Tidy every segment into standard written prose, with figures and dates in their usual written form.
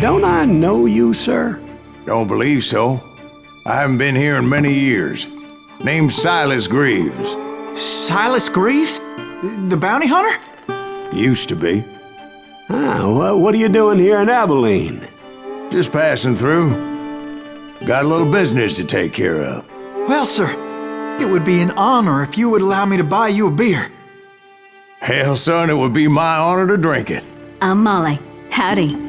don't I know you, sir? Don't believe so. I haven't been here in many years. Name's Silas Greaves. Silas Greaves? The bounty hunter? Used to be. Well, what are you doing here in Abilene? Just passing through. Got a little business to take care of. Well, sir, it would be an honor if you would allow me to buy you a beer. Hell, son, it would be my honor to drink it. I'm Molly. Howdy.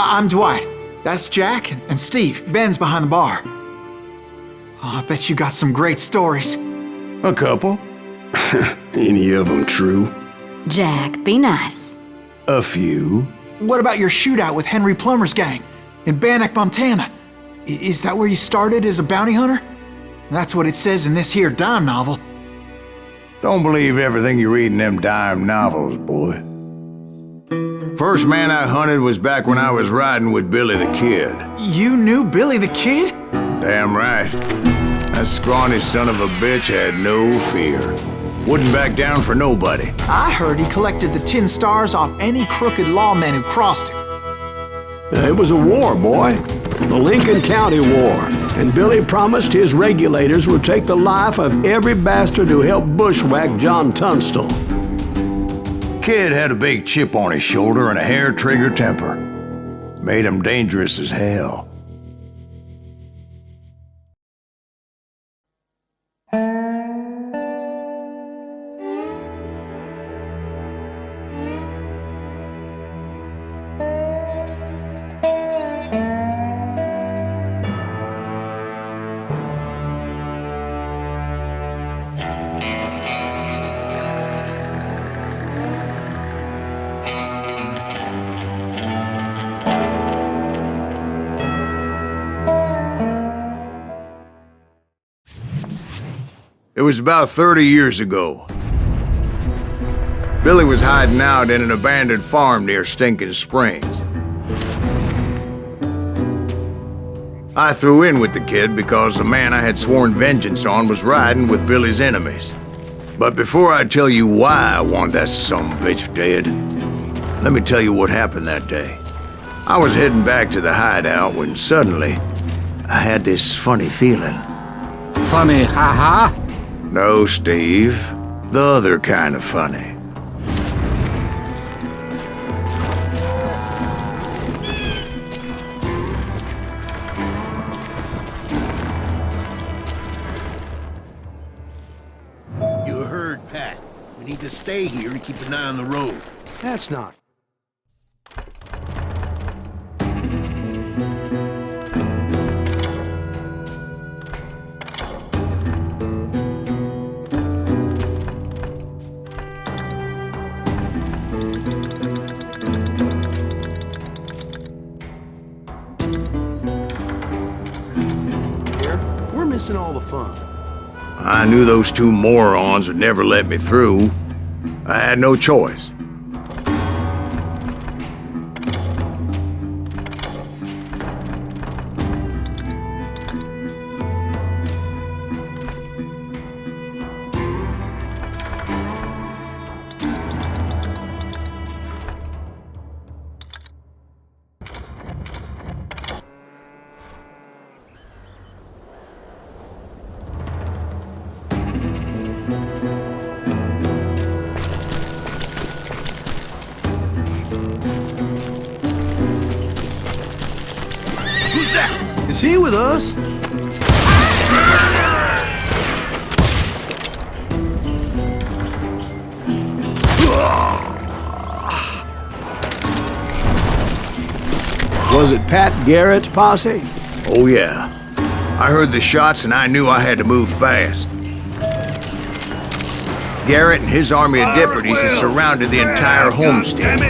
I'm Dwight. That's Jack and Steve. Ben's behind the bar. Oh, I bet you got some great stories. A couple. Any of them true? Jack, be nice. A few. What about your shootout with Henry Plummer's gang in Bannock, Montana? Is that where you started as a bounty hunter? That's what it says in this here dime novel. Don't believe everything you read in them dime novels, boy. First man I hunted was back when I was riding with Billy the Kid. You knew Billy the Kid? Damn right. That scrawny son of a bitch had no fear. Wouldn't back down for nobody. I heard he collected the 10 stars off any crooked lawmen who crossed him. It was a war, boy. The Lincoln County War. And Billy promised his regulators would take the life of every bastard who helped bushwhack John Tunstall. Kid had a big chip on his shoulder and a hair-trigger temper. Made him dangerous as hell. It was about 30 years ago. Billy was hiding out in an abandoned farm near Stinking Springs. I threw in with the kid because the man I had sworn vengeance on was riding with Billy's enemies. But before I tell you why I want that sumbitch dead, let me tell you what happened that day. I was heading back to the hideout when suddenly I had this funny feeling. Funny, ha-ha? No, Steve. The other kind of funny. You heard Pat. We need to stay here to keep an eye on the road. That's not. We're missing all the fun. I knew those two morons would never let me through. I had no choice. Who's that? Is he with us? Was it Pat Garrett's posse? Oh yeah. I heard the shots and I knew I had to move fast. Garrett and his army of deputies had surrounded the entire homestead.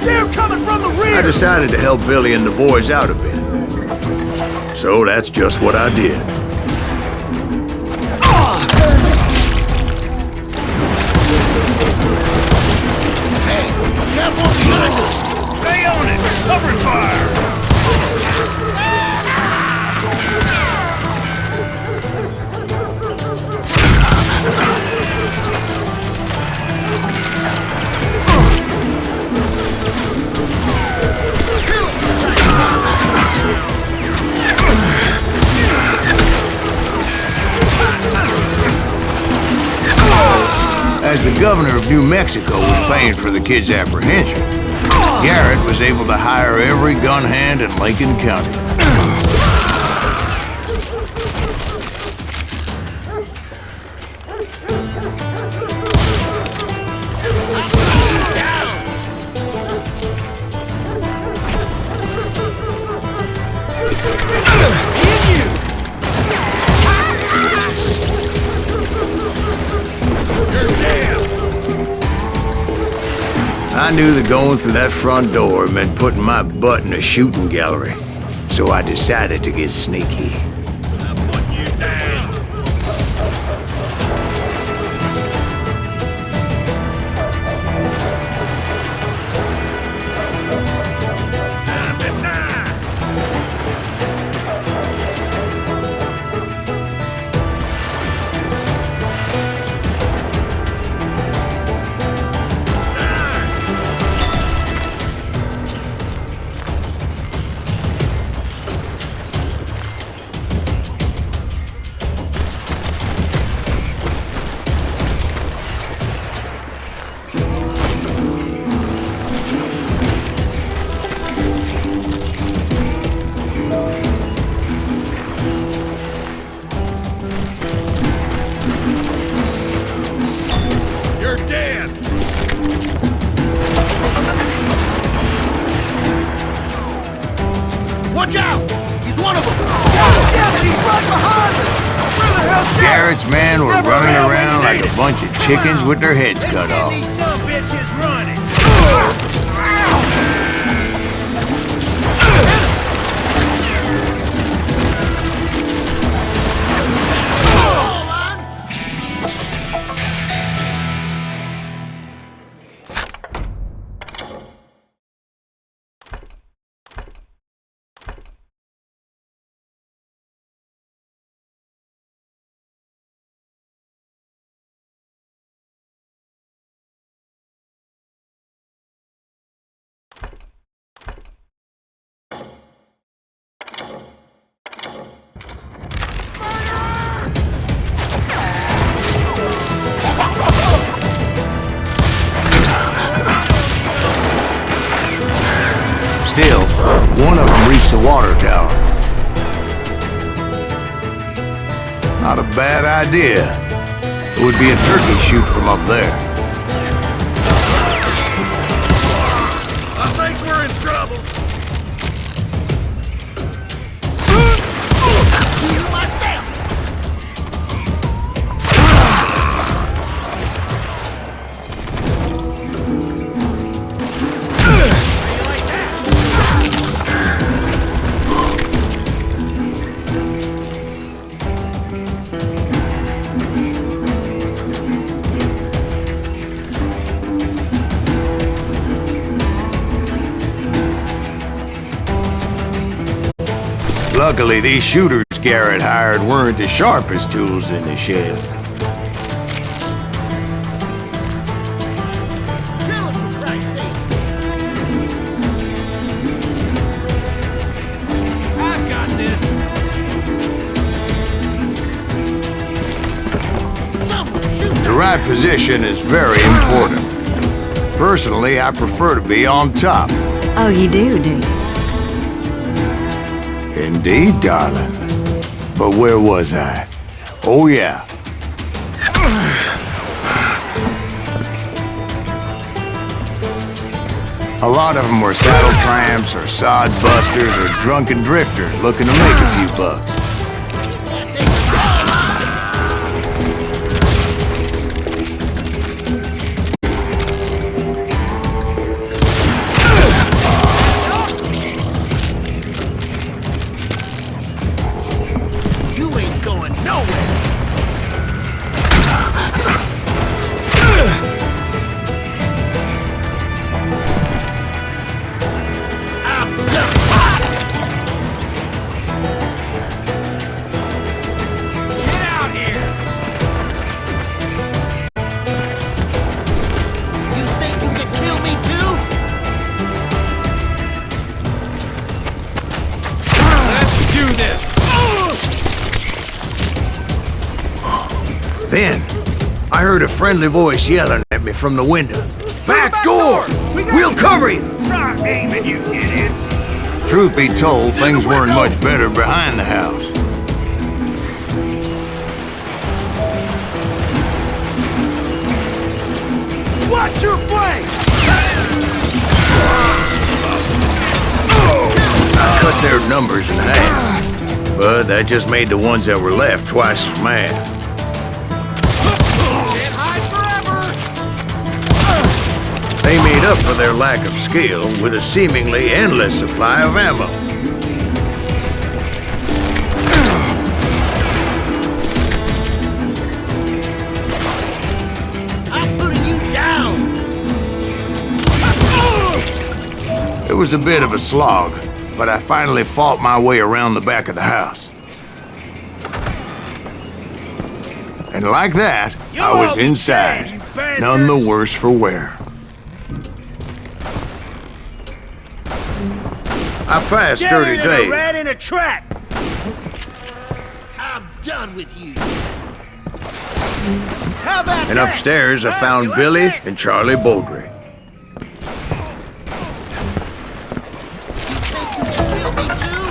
They're coming from the rear! I decided to help Billy and the boys out a bit. So that's just what I did. Hey, got one behind us! Stay on it! Cover fire! Kill him! As the governor of New Mexico was paying for the kid's apprehension, Garrett was able to hire every gun hand in Lincoln County. I knew that going through that front door meant putting my butt in a shooting gallery, so I decided to get sneaky. I'm putting you down. Time to die. You're dead! Watch out! He's one of them! Damn it, he's right behind us! Where the hell's Garrett's men were running around like a bunch of chickens with their heads cut off. These son bitches running! Still, one of them reached the water tower. Not a bad idea. It would be a turkey shoot from up there. I think we're in trouble! Heal myself! Luckily, these shooters Garrett hired weren't the sharpest tools in the shed. Kill him, for Christ's sake! I got this! Someone shoot The right position is very important. Personally, I prefer to be on top. Oh, you do, do you? Indeed, darling. But where was I? Oh, yeah. A lot of them were saddle tramps or sod busters or drunken drifters looking to make a few bucks. You ain't going nowhere! I'm just I heard a friendly voice yelling at me from the window. Back door! We'll cover you! Not aiming, you idiots! Truth be told, things weren't much better behind the house. Watch your flank! I cut their numbers in half, but that just made the ones that were left twice as mad. Can't hide forever! They made up for their lack of skill with a seemingly endless supply of ammo. I'm putting you down! It was a bit of a slog, but I finally fought my way around the back of the house. And like that, I was inside, none the worse for wear. I passed dirty days. Rat in a trap! I'm done with you. How about And that? upstairs, I Huh? found You like Billy that? and Charlie Baldry. Kill me too?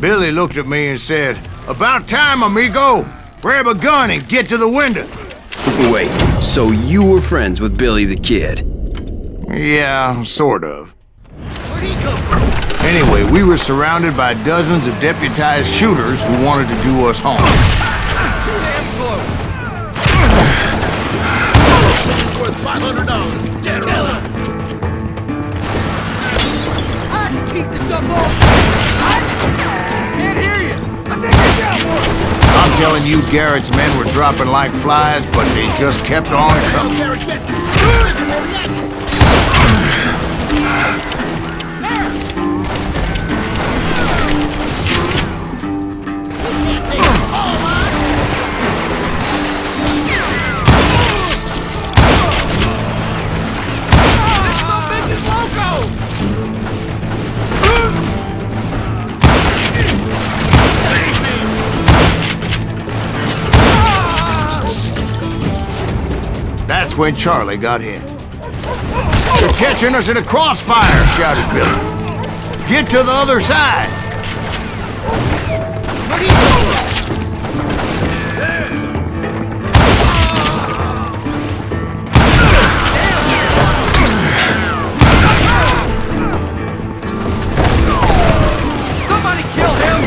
Billy looked at me and said, "About time, amigo! Grab a gun and get to the window." Wait, so you were friends with Billy the Kid? Yeah, sort of. Where'd he come from? Anyway, we were surrounded by dozens of deputized shooters who wanted to do us harm. Too damn close. Worth $500. Dead or alive. I can keep this up all. Can't hear you. I think I got one. I'm telling you, Garrett's men were dropping like flies, but they just kept on coming. Garrett, get to the action. That's when Charlie got hit. "They're catching us in a crossfire," shouted Billy. "Get to the other side!" Where'd he go? Somebody kill him!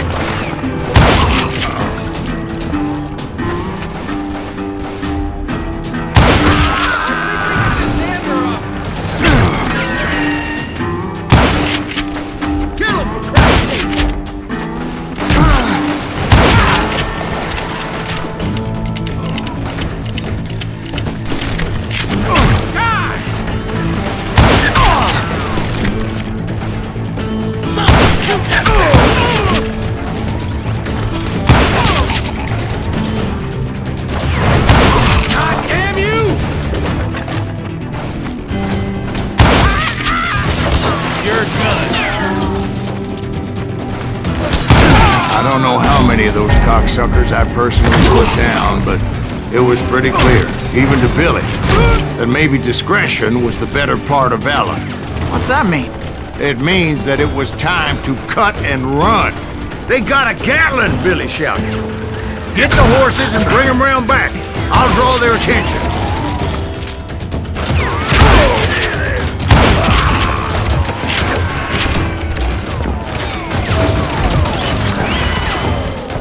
I don't know how many of those cocksuckers I personally put down, but it was pretty clear, even to Billy, that maybe discretion was the better part of valor. What's that mean? It means that it was time to cut and run. "They got a Gatling!" Billy shouted. "Get the horses and bring them round back. I'll draw their attention."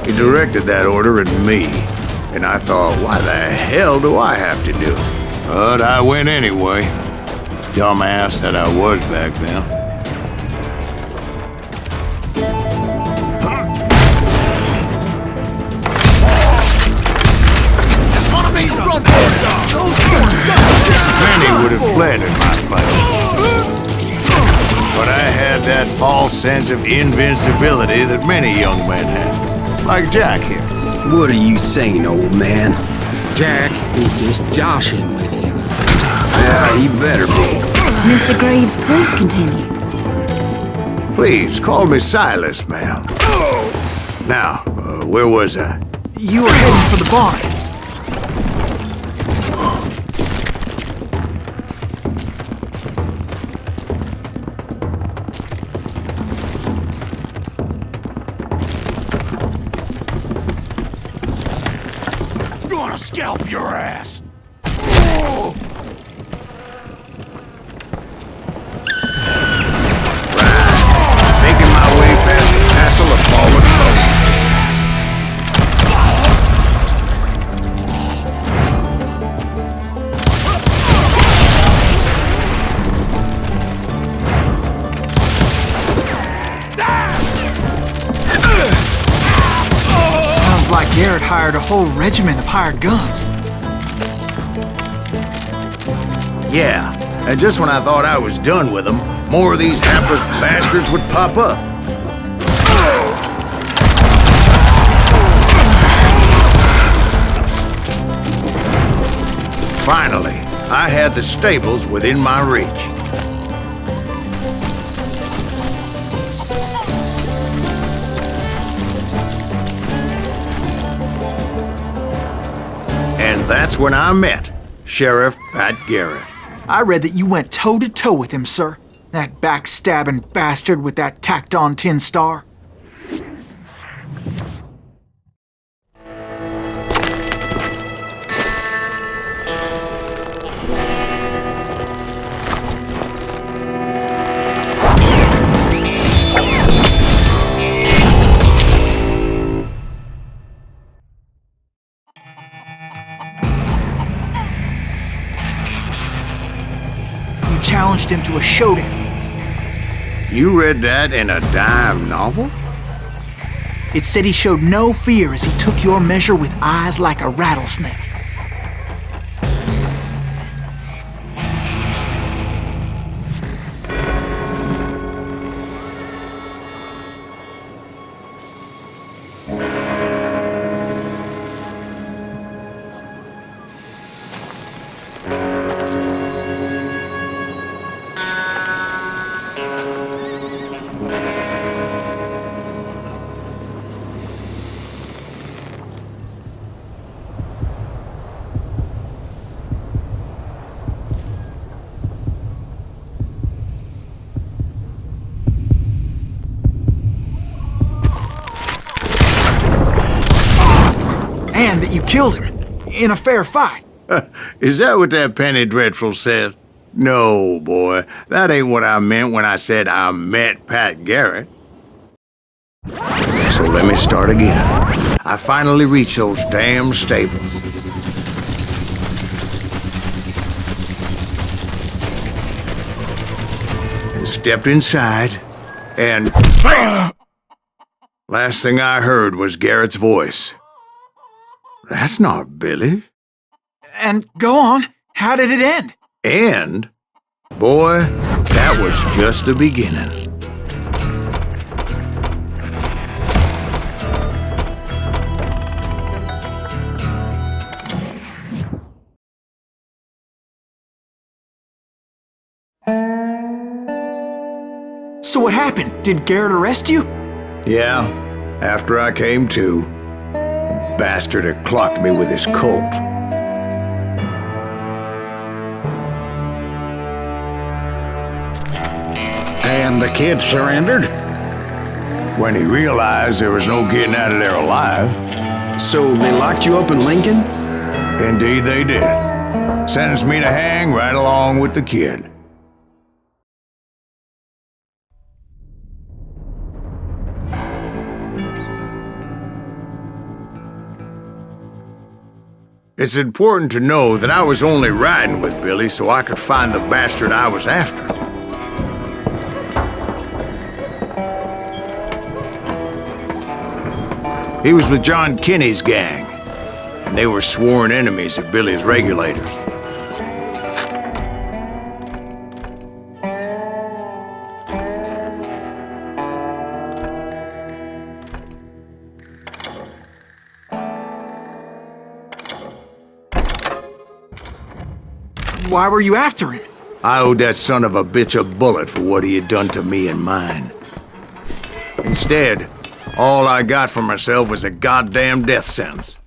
He directed that order at me, and I thought, why the hell do I have to do it? But I went anyway. Dumbass that I was back then. Many would have fled in my place. But I had that false sense of invincibility that many young men have. Like Jack here. What are you saying, old man? Jack, he's just joshing with you. Yeah, he better be. Mr. Greaves, please continue. Please, call me Silas, ma'am. Now, where was I? You were heading for the barn. Gonna scalp your ass! Making my way past the castle of fallen foes. Sounds like Garrett hired a whole regiment of hired guns. Yeah, and just when I thought I was done with them, more of these hapless bastards would pop up. Finally, I had the stables within my reach. And that's when I met Sheriff Pat Garrett. I read that you went toe-to-toe with him, sir. That backstabbing bastard with that tacked-on tin star. You challenged him to a showdown. You read that in a dime novel? It said he showed no fear as he took your measure with eyes like a rattlesnake. And that you killed him in a fair fight. Is that what that Penny Dreadful said? No, boy. That ain't what I meant when I said I met Pat Garrett. So let me start again. I finally reached those damn stables. And stepped inside, and last thing I heard was Garrett's voice. That's not Billy. And go on, how did it end? And, boy, that was just the beginning. So what happened? Did Garrett arrest you? Yeah, after I came to, the bastard had clocked me with his Colt. And the kid surrendered? When he realized there was no getting out of there alive. So they locked you up in Lincoln? Indeed they did. Sentenced me to hang right along with the kid. It's important to know that I was only riding with Billy so I could find the bastard I was after. He was with John Kinney's gang, and they were sworn enemies of Billy's regulators. Why were you after him? I owed that son of a bitch a bullet for what he had done to me and mine. Instead, all I got for myself was a goddamn death sentence.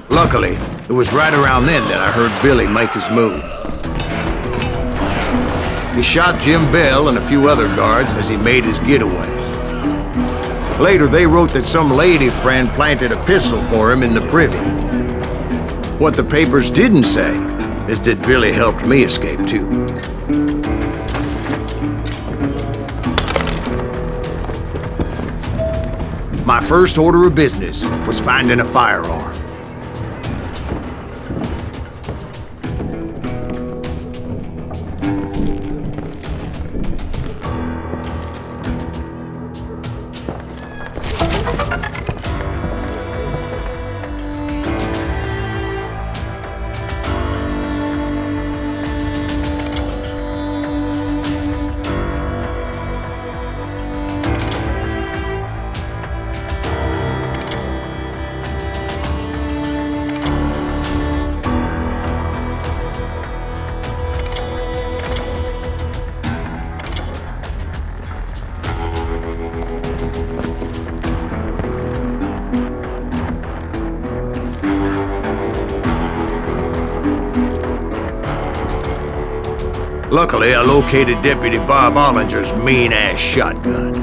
Luckily, it was right around then that I heard Billy make his move. He shot Jim Bell and a few other guards as he made his getaway. Later, they wrote that some lady friend planted a pistol for him in the privy. What the papers didn't say is that Billy helped me escape too. My first order of business was finding a firearm. Luckily, I located Deputy Bob Ollinger's mean-ass shotgun.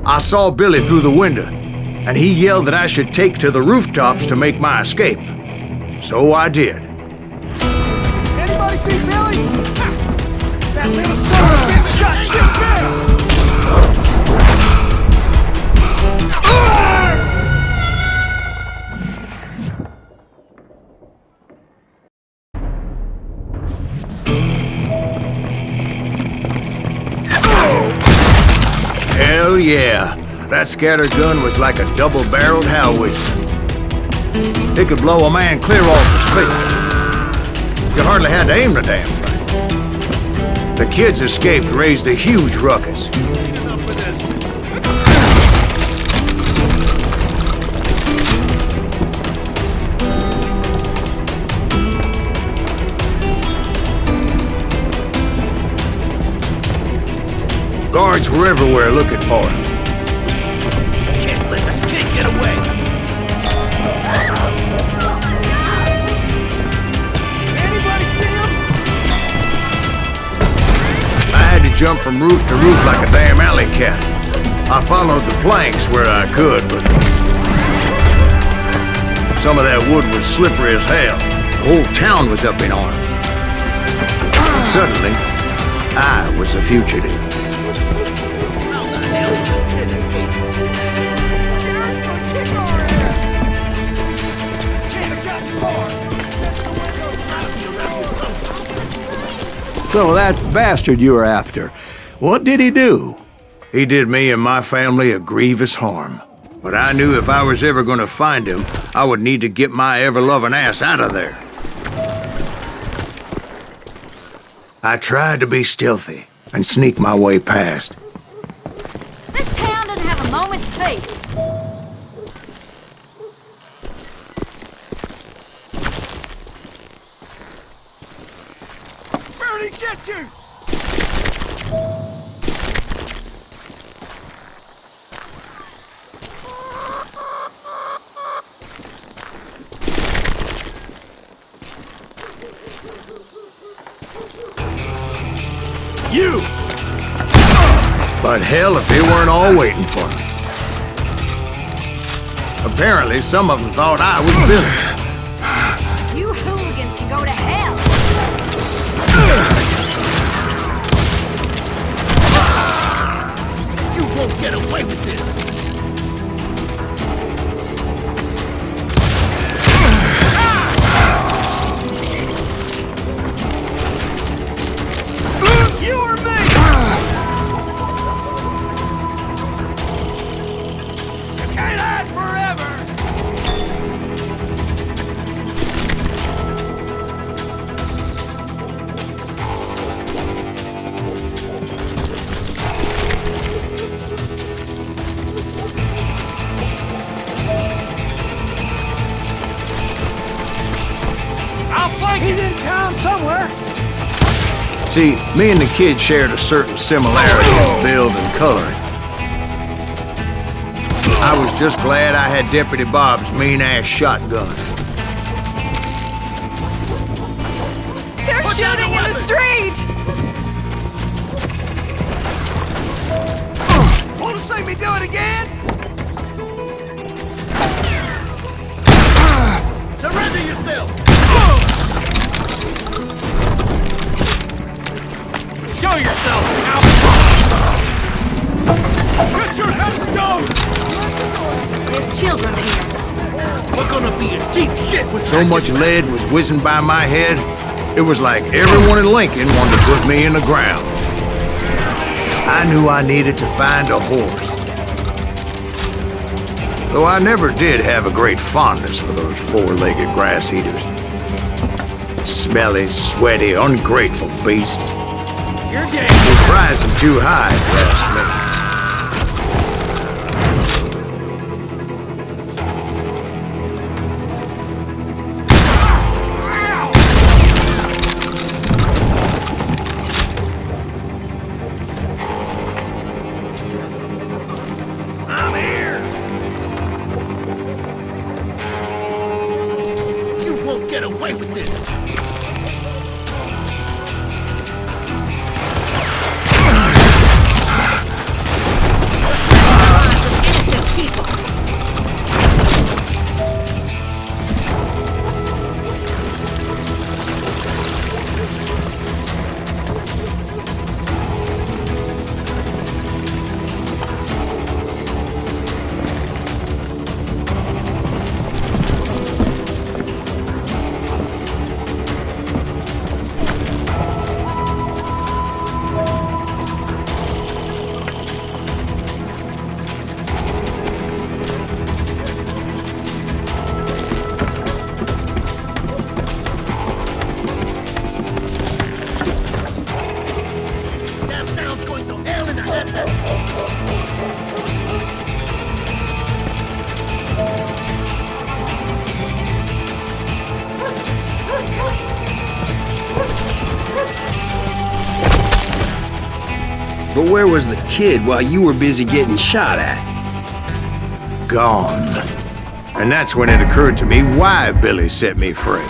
I saw Billy through the window, and he yelled that I should take to the rooftops to make my escape. So I did. Anybody see Billy? That little son of a bitch shot Jim Bell! Hell yeah. That scatter gun was like a double-barreled howitzer. It could blow a man clear off his feet. You hardly had to aim the damn thing. The kids escaped, raised a huge ruckus. Guards were everywhere looking for him. Can't let the kid get away. Anybody see him? I had to jump from roof to roof like a damn alley cat. I followed the planks where I could, but some of that wood was slippery as hell. The whole town was up in arms. And suddenly, I was a fugitive. How the hell did the kid escape? Garrett's gonna kick our ass! Can't have gotten far. So that bastard you were after, what did he do? He did me and my family a grievous harm. But I knew if I was ever gonna find him, I would need to get my ever-loving ass out of there. I tried to be stealthy and sneak my way past. This town doesn't have a moment's peace. Where'd he get you? You! But hell if they weren't all waiting for me. Apparently, some of them thought I was Billy. You hooligans can go to hell. You won't get away with this. You or me? You can't hide forever. I'll flank. He's in town somewhere. See, me and the kid shared a certain similarity in build and coloring. I was just glad I had Deputy Bob's mean-ass shotgun. They're shooting in the street! Want to see me do it again? Surrender yourself! Show yourself, Get your headstone! There's children here. We're gonna be in deep shit with So much lead was whizzing by my head, it was like everyone in Lincoln wanted to put me in the ground. I knew I needed to find a horse. Though I never did have a great fondness for those four-legged grass eaters. Smelly, sweaty, ungrateful beasts. You're dead. They're pricing too high, if you ask me. I'm here. You won't get away with this. But where was the kid while you were busy getting shot at? Gone. And that's when it occurred to me why Billy set me free.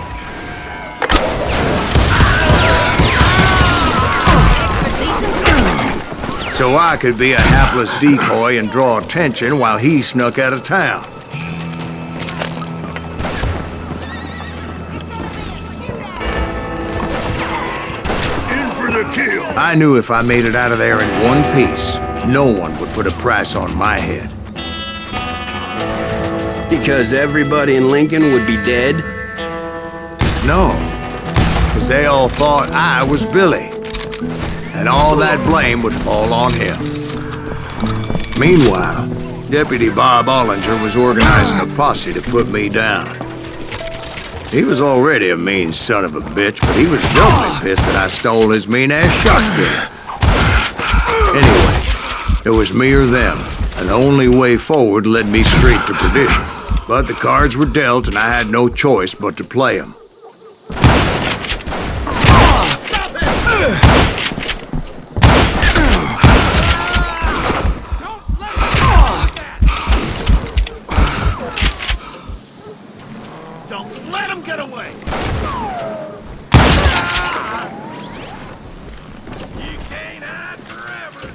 So I could be a hapless decoy and draw attention while he snuck out of town. In for the kill. I knew if I made it out of there in one piece, no one would put a price on my head. Because everybody in Lincoln would be dead? No, because they all thought I was Billy, and all that blame would fall on him. Meanwhile, Deputy Bob Ollinger was organizing a posse to put me down. He was already a mean son of a bitch, but he was doubly pissed that I stole his mean-ass shotgun. Anyway, it was me or them, and the only way forward led me straight to perdition. But the cards were dealt, and I had no choice but to play them. Don't let him get away. You can't hide forever.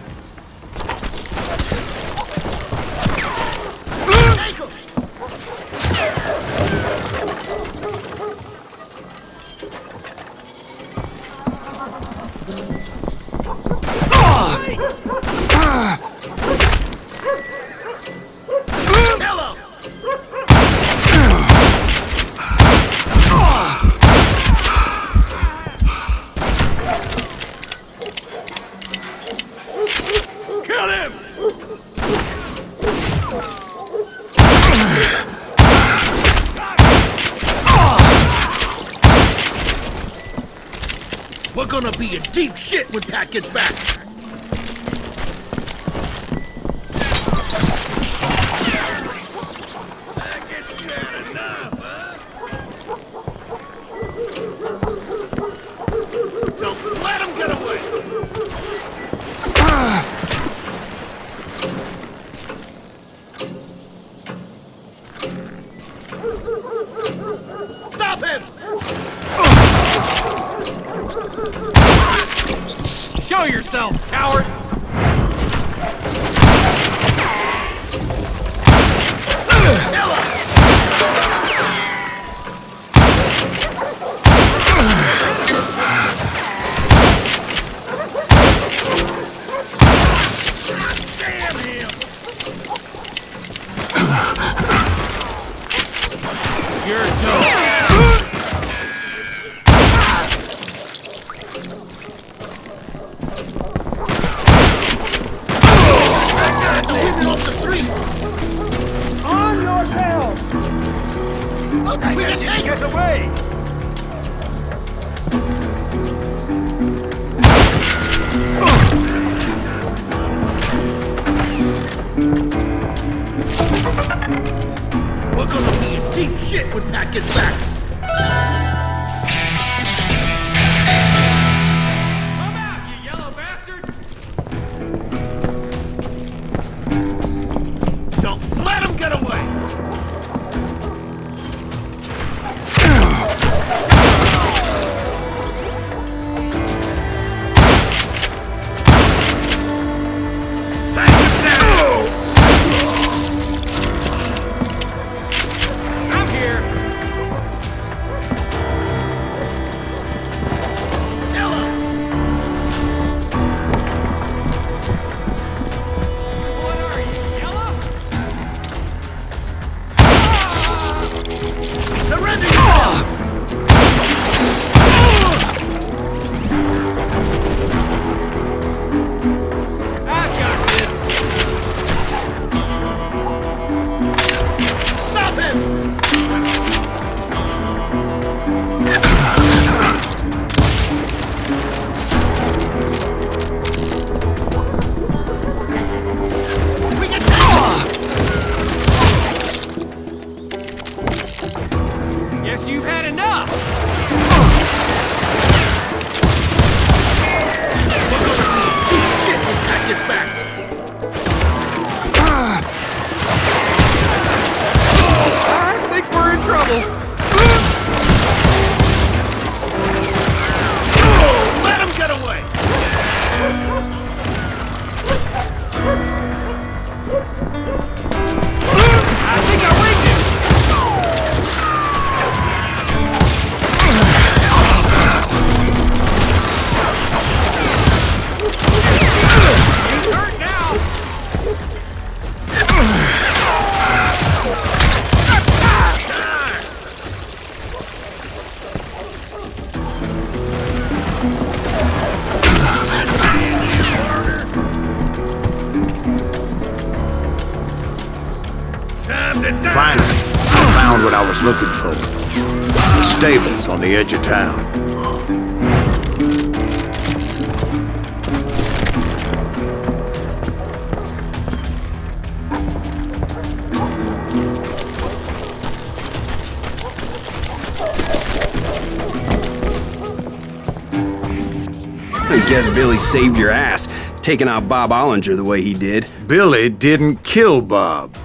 Kill him! We're gonna be in deep shit when Pat gets back. I guess you had enough, huh? Don't let him get away! Stop him! Show yourself, coward! Damn him! You're done. On yourselves! Get away! We're gonna be in deep shit when Pat gets back. Come out, you yellow bastard! Don't let him get away! Take him down! I'm here! Kill him! What are you, yellow? Surrender yourself! I've got this! Stop him! We can Guess you've had enough! We're gonna be in deep shit when Pat gets back! I think we're in trouble! Let him get away! I think I rigged him! He's hurt now! Finally, I found what I was looking for. The stables on the edge of town. I guess Billy saved your ass, taking out Bob Ollinger the way he did. Billy didn't kill Bob.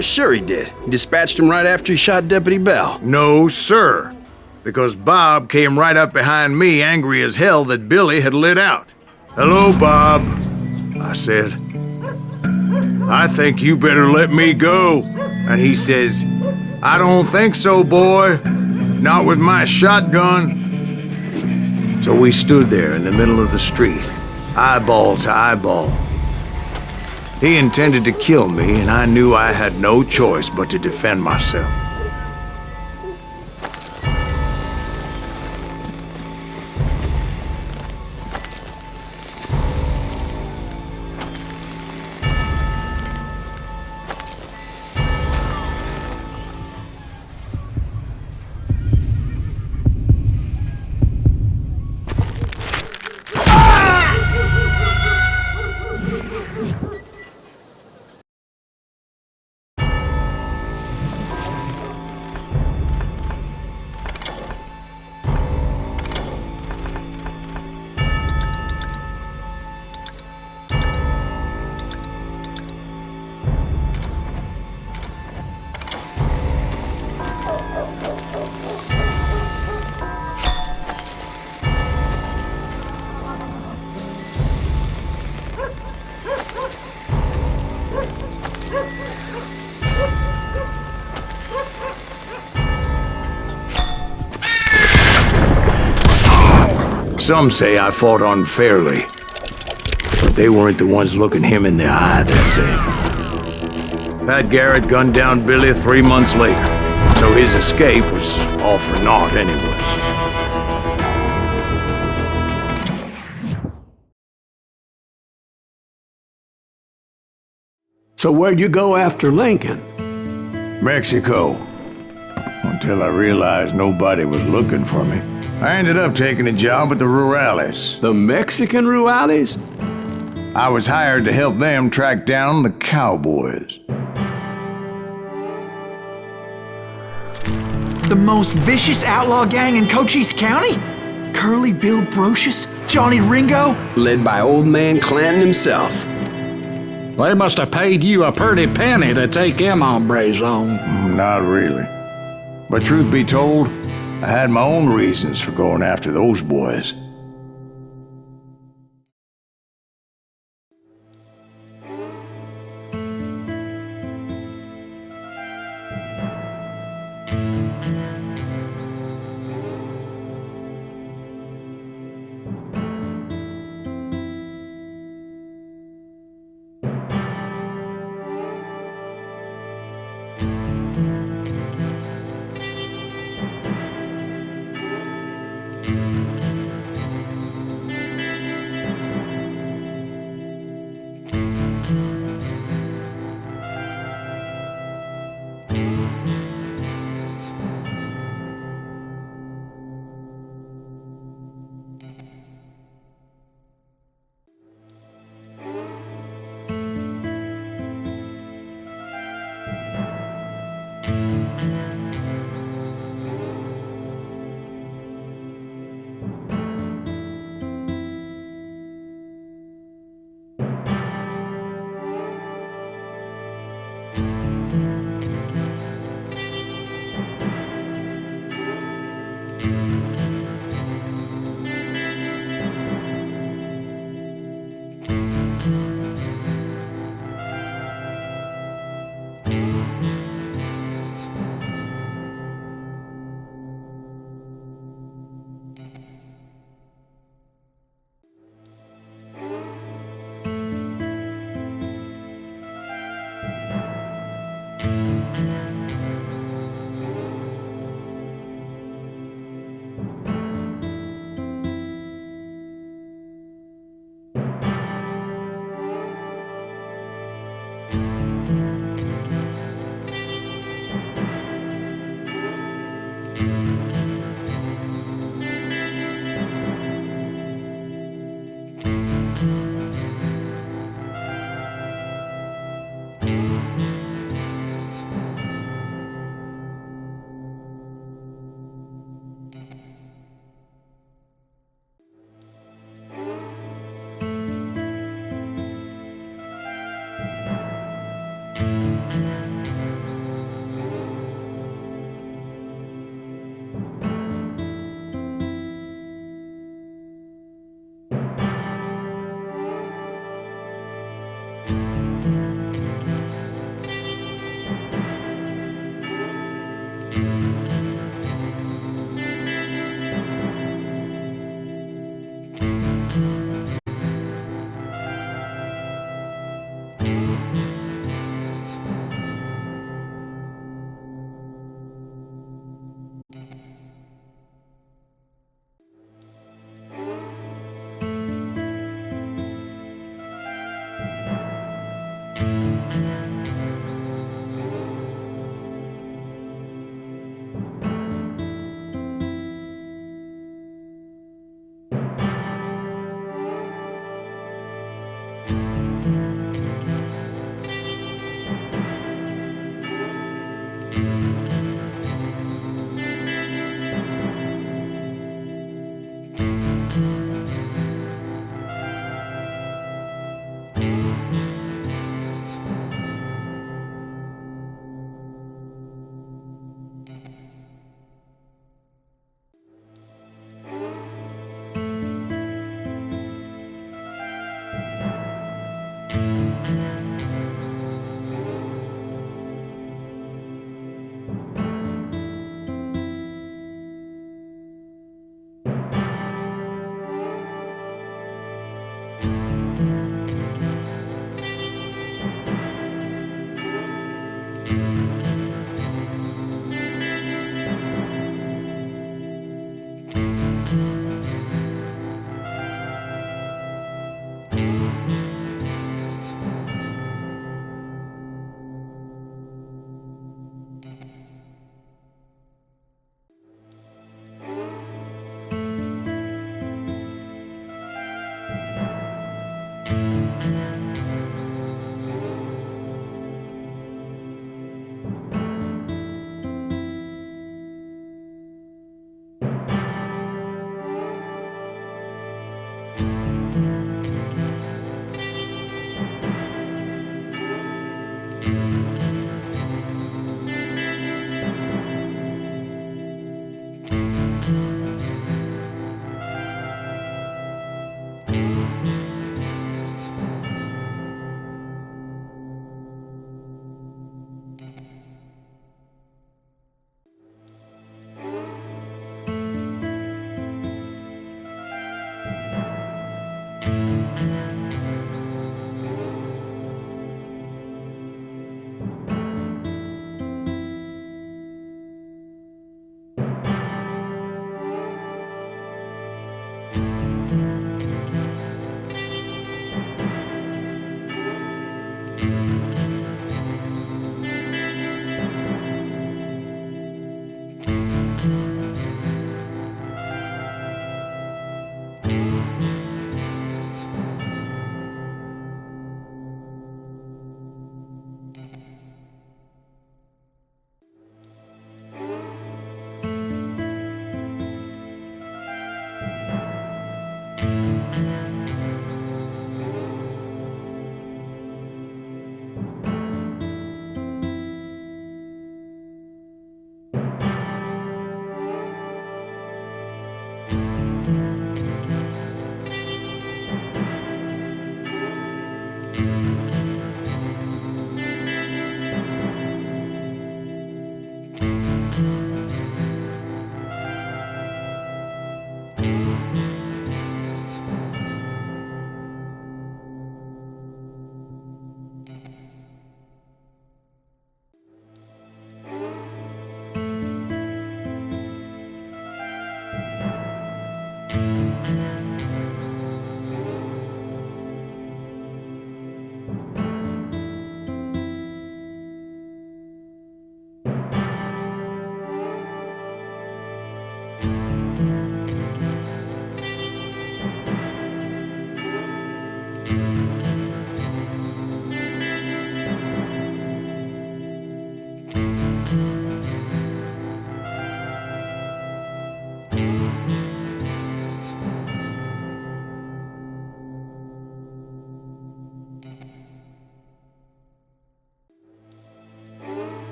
Sure he did. He dispatched him right after he shot Deputy Bell. No, sir. Because Bob came right up behind me, angry as hell that Billy had lit out. "Hello, Bob," I said. "I think you better let me go." And he says, "I don't think so, boy. Not with my shotgun." So we stood there in the middle of the street, eyeball to eyeball. He intended to kill me, and I knew I had no choice but to defend myself. Some say I fought unfairly, but they weren't the ones looking him in the eye that day. Pat Garrett gunned down Billy 3 months later, so his escape was all for naught anyway. So where'd you go after Lincoln? Mexico. Until I realized nobody was looking for me. I ended up taking a job at the Rurales. The Mexican Rurales? I was hired to help them track down the cowboys. The most vicious outlaw gang in Cochise County? Curly Bill Brocious? Johnny Ringo? Led by old man Clanton himself. They must have paid you a pretty penny to take them hombres on. Not really. But truth be told, I had my own reasons for going after those boys.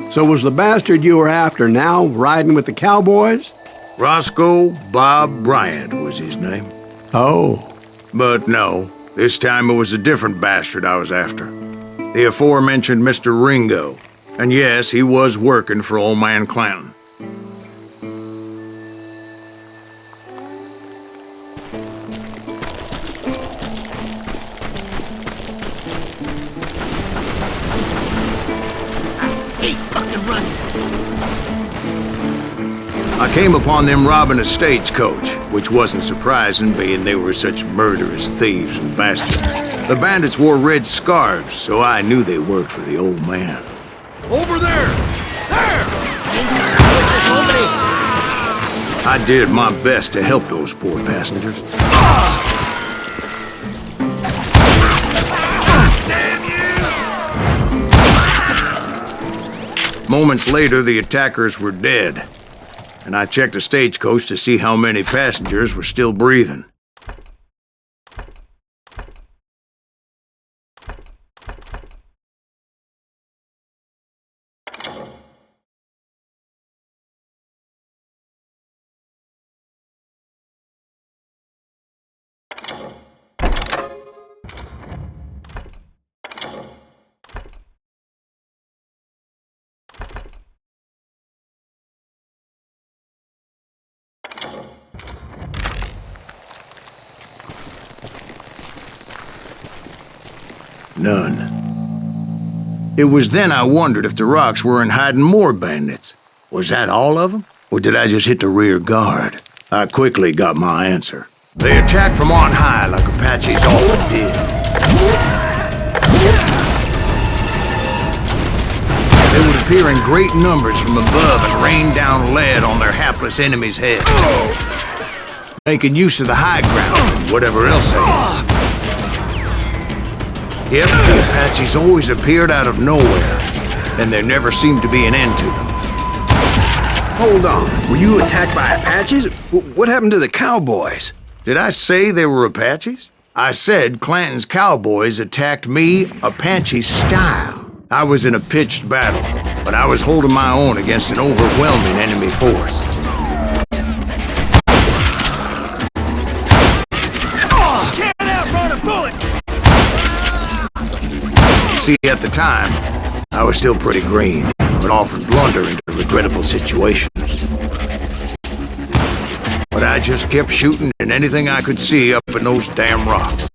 So was the bastard you were after now riding with the cowboys? Roscoe Bob Bryant was his name. Oh. But no, this time it was a different bastard I was after. The aforementioned Mr. Ringo. And yes, he was working for old man Clanton. I came upon them robbing a stagecoach, which wasn't surprising, being they were such murderous thieves and bastards. The bandits wore red scarves, so I knew they worked for the old man. Over there! There! I did my best to help those poor passengers. Moments later, the attackers were dead, and I checked the stagecoach to see how many passengers were still breathing. None. It was then I wondered if the rocks weren't hiding more bandits. Was that all of them? Or did I just hit the rear guard? I quickly got my answer. They attacked from on high like Apaches often did. They would appear in great numbers from above and rain down lead on their hapless enemies' heads. Making use of the high ground and whatever else they had. Yep, the Apaches always appeared out of nowhere, and there never seemed to be an end to them. Hold on. Were you attacked by Apaches? What happened to the cowboys? Did I say they were Apaches? I said Clanton's cowboys attacked me Apache style. I was in a pitched battle, but I was holding my own against an overwhelming enemy force. See, at the time, I was still pretty green, but often blunder into regrettable situations. But I just kept shooting at anything I could see up in those damn rocks.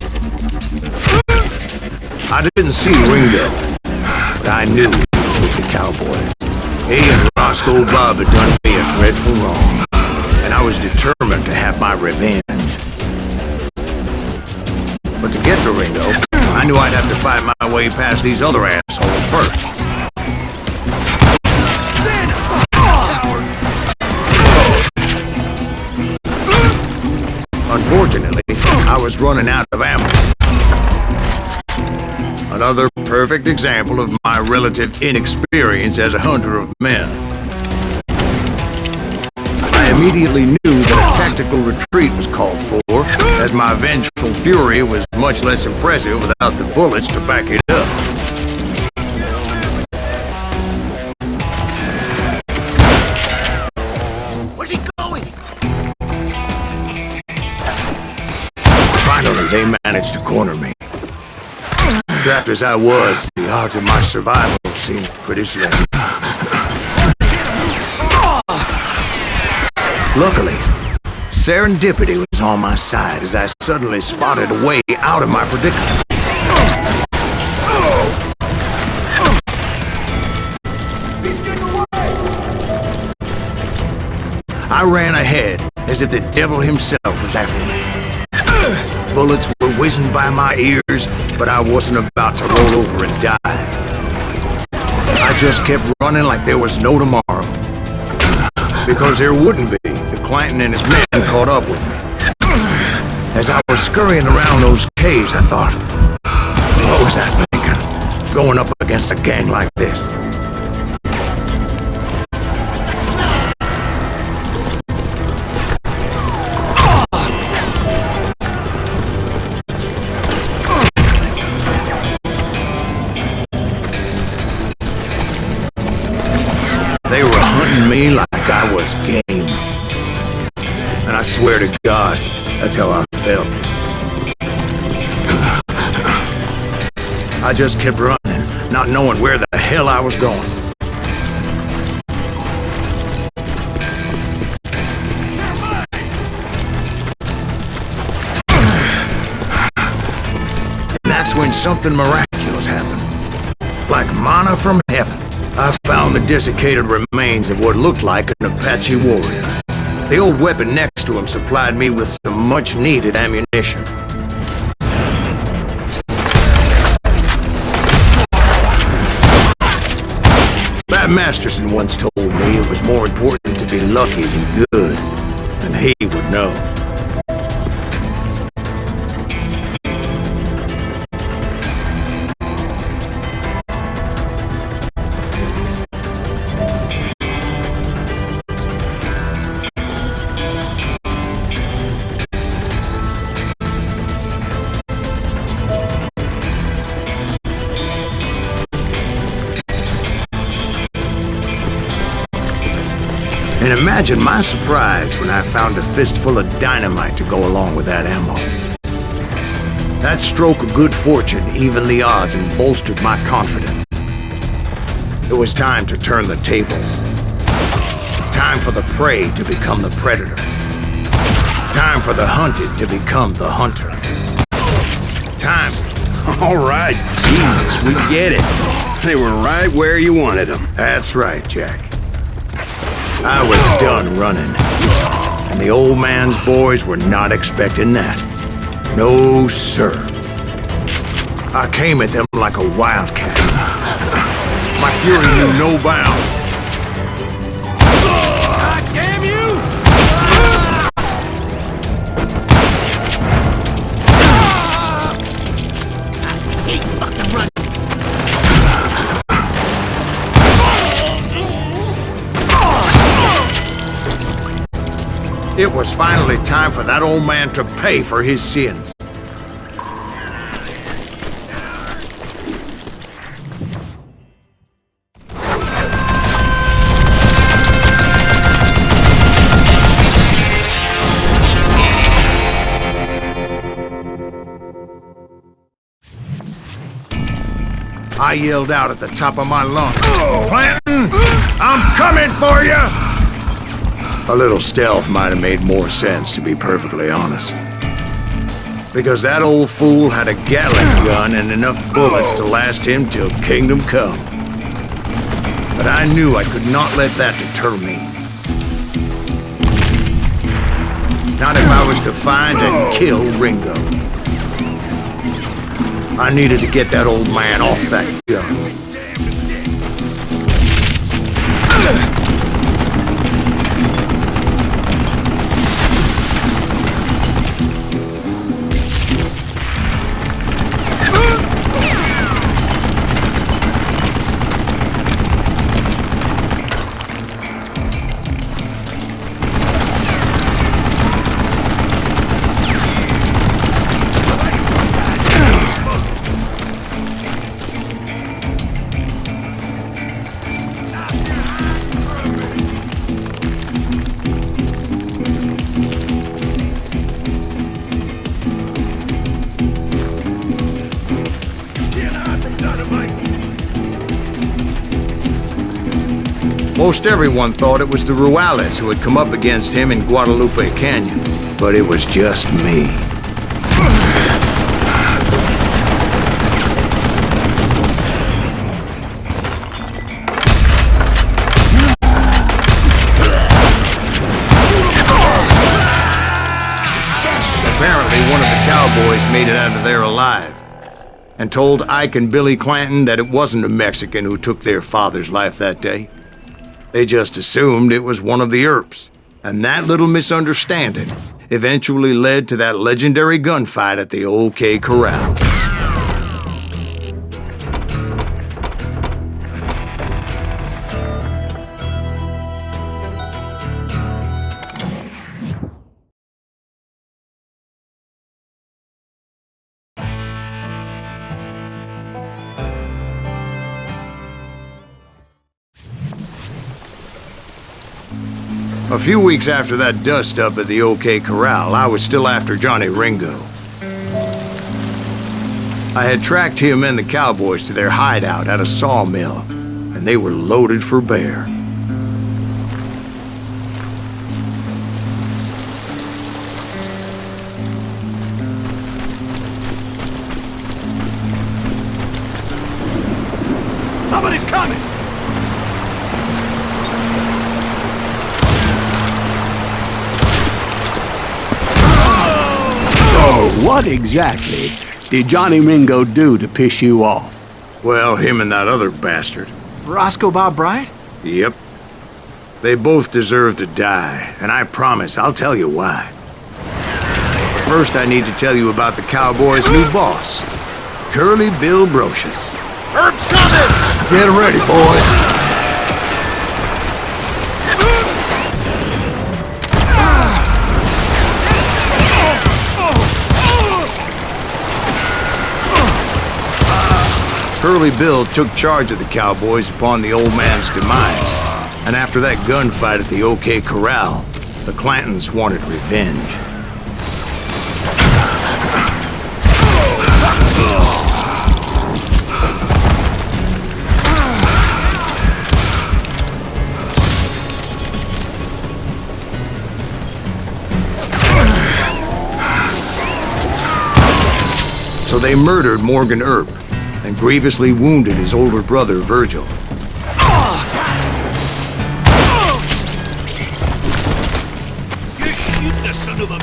I didn't see Ringo, but I knew he was with the cowboys. He and Roscoe Bob had done me a dreadful wrong, and I was determined to have my revenge. But to get to Ringo, I knew I'd have to fight my way past these other assholes first. Unfortunately, I was running out of ammo. Another perfect example of my relative inexperience as a hunter of men. I immediately knew that a tactical retreat was called for, as my vengeful fury was much less impressive without the bullets to back it up. Where's he going? Finally, they managed to corner me. Trapped as I was, the odds of my survival seemed pretty slim. Luckily, serendipity was on my side as I suddenly spotted a way out of my predicament. He's getting away! I ran ahead as if the devil himself was after me. Bullets were whizzing by my ears, but I wasn't about to roll over and die. I just kept running like there was no tomorrow. Because there wouldn't be if Clanton and his men caught up with me. As I was scurrying around those caves, I thought, what was I thinking? Going up against a gang like this? That's how I felt. I just kept running, not knowing where the hell I was going. And that's when something miraculous happened. Like manna from heaven, I found the desiccated remains of what looked like an Apache warrior. The old weapon next to him supplied me with some much-needed ammunition. Matt Masterson once told me it was more important to be lucky than good, and he would know. And imagine my surprise when I found a fistful of dynamite to go along with that ammo. That stroke of good fortune evened the odds and bolstered my confidence. It was time to turn the tables. Time for the prey to become the predator. Time for the hunted to become the hunter. Time. All right, Jesus, we get it. They were right where you wanted them. That's right, Jack. I was done running, and the old man's boys were not expecting that. No, sir. I came at them like a wildcat. My fury knew no bounds. God damn you! I hate fucking running. It was finally time for that old man to pay for his sins. I yelled out at the top of my lungs, "Clanton, I'm coming for you!" A little stealth might have made more sense, to be perfectly honest. Because that old fool had a Gatling gun and enough bullets to last him till kingdom come. But I knew I could not let that deter me. Not if I was to find and kill Ringo. I needed to get that old man off that gun. Most everyone thought it was the Ruales who had come up against him in Guadalupe Canyon, but it was just me. Apparently, one of the cowboys made it out of there alive, and told Ike and Billy Clanton that it wasn't a Mexican who took their father's life that day. They just assumed it was one of the Earps, and that little misunderstanding eventually led to that legendary gunfight at the Old K Corral. A few weeks after that dust-up at the OK Corral, I was still after Johnny Ringo. I had tracked him and the cowboys to their hideout at a sawmill, and they were loaded for bear. Somebody's coming! So, what exactly did Johnny Ringo do to piss you off? Well, him and that other bastard. Roscoe Bob Bryant? Yep. They both deserve to die, and I promise I'll tell you why. First, I need to tell you about the cowboys' new boss, Curly Bill Brocious. Herb's coming! Get ready, boys. Curly Bill took charge of the cowboys upon the old man's demise, and after that gunfight at the OK Corral, the Clantons wanted revenge. So they murdered Morgan Earp and grievously wounded his older brother, Virgil. You shoot the son of a...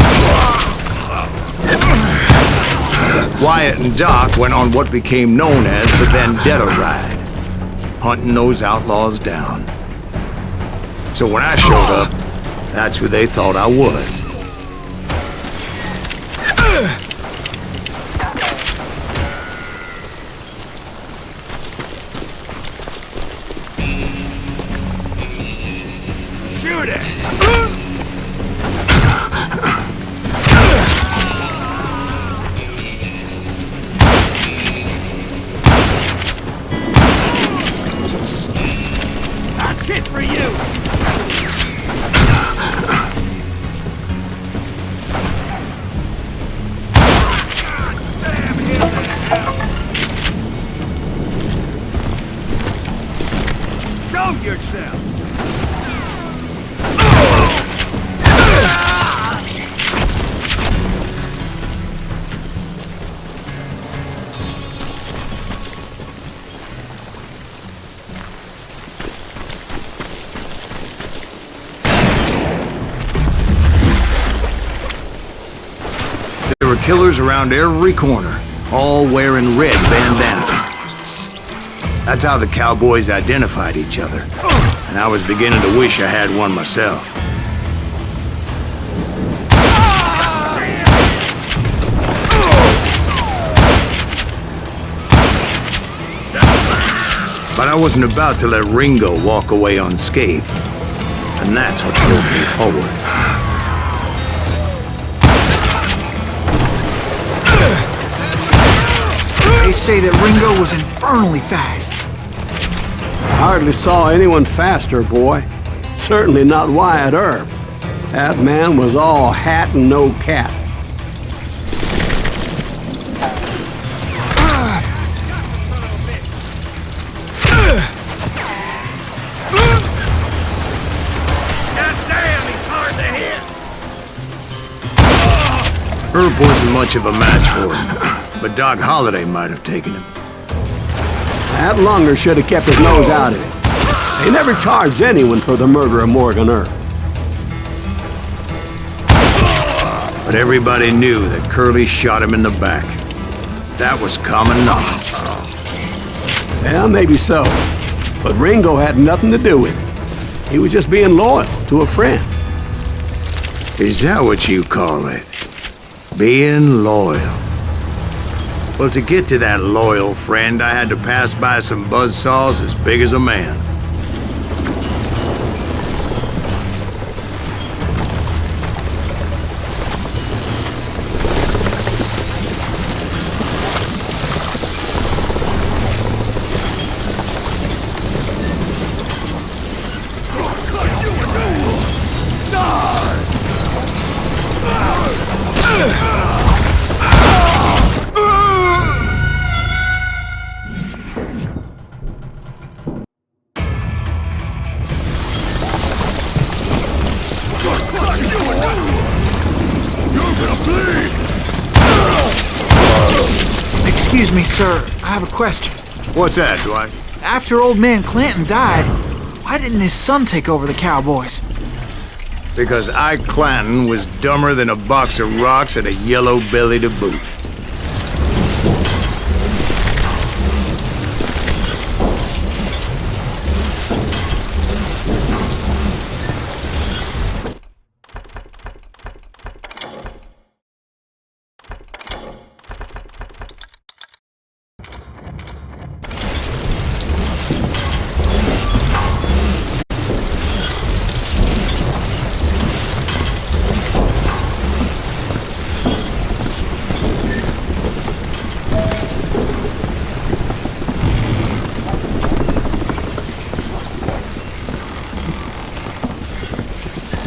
Wyatt and Doc went on what became known as the Vendetta Ride, hunting those outlaws down. So when I showed up, that's who they thought I was. Shoot it! That's it for you! Show yourself! There were killers around every corner, all wearing red bandanas. That's how the cowboys identified each other, and I was beginning to wish I had one myself. But I wasn't about to let Ringo walk away unscathed, and that's what drove me forward. They say that Ringo was infernally fast. I hardly saw anyone faster, boy. Certainly not Wyatt Earp. That man was all hat and no cap. Goddamn, he's hard to hit! Earp wasn't much of a match for him, but Doc Holliday might have taken him. That lunger should have kept his nose out of it. They never charged anyone for the murder of Morgan Earp. But everybody knew that Curly shot him in the back. That was common knowledge. Yeah, maybe so. But Ringo had nothing to do with it. He was just being loyal to a friend. Is that what you call it? Being loyal? Well, to get to that loyal friend, I had to pass by some buzzsaws as big as a man. Excuse me, sir. I have a question. What's that, Dwight? After old man Clanton died, why didn't his son take over the Cowboys? Because Ike Clanton was dumber than a box of rocks and a yellow belly to boot.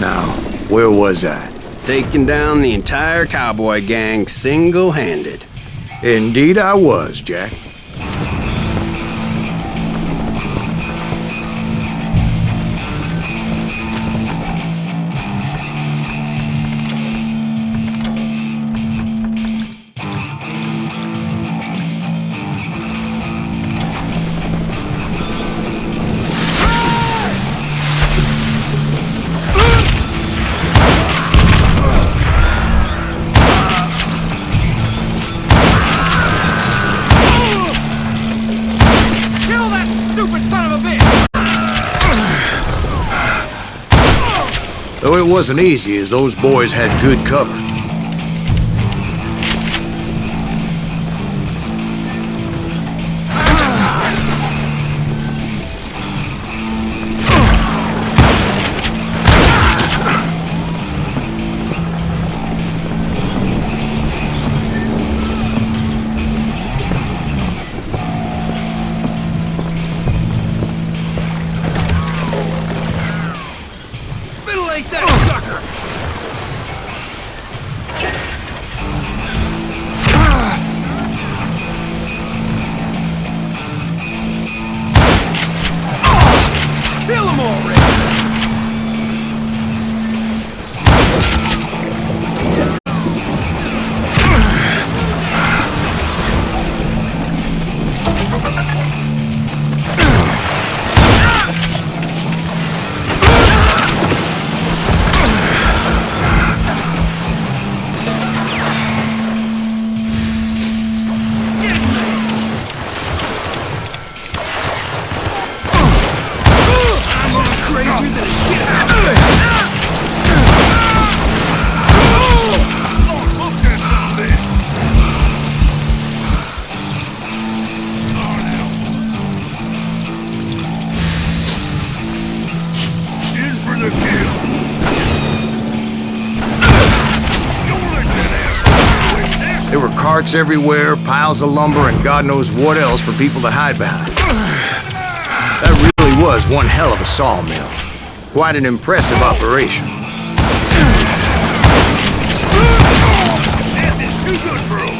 Now, where was I? Taking down the entire cowboy gang single-handed. Indeed I was, Jack. Though it wasn't easy, as those boys had good cover. Middle-eight that sucker! Kill him already! Crazier than a shit house. Look at something. In for the kill. There were carts everywhere, piles of lumber, and God knows what else for people to hide behind. That really was one hell of a sawmill. Quite an impressive operation. Death is too good for him.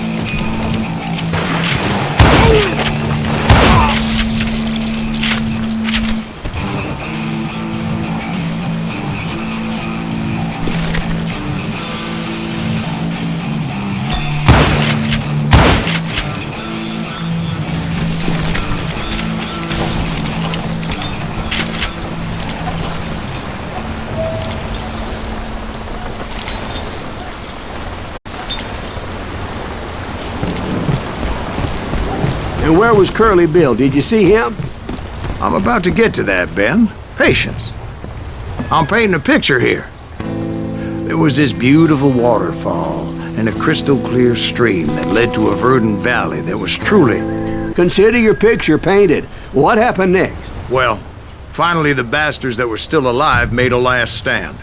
And where was Curly Bill? Did you see him? I'm about to get to that, Ben. Patience. I'm painting a picture here. There was this beautiful waterfall and a crystal clear stream that led to a verdant valley that was truly... Consider your picture painted. What happened next? Well, finally the bastards that were still alive made a last stand.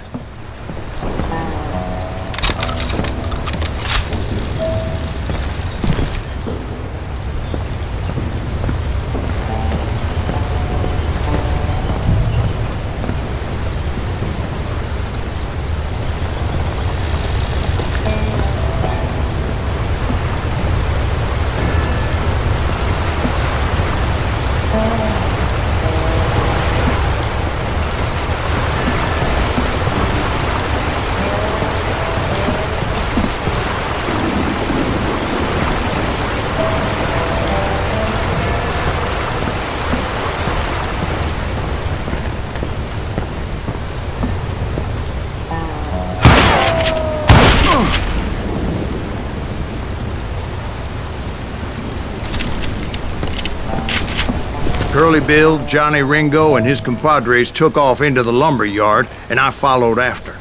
Curly Bill, Johnny Ringo, and his compadres took off into the lumber yard, and I followed after.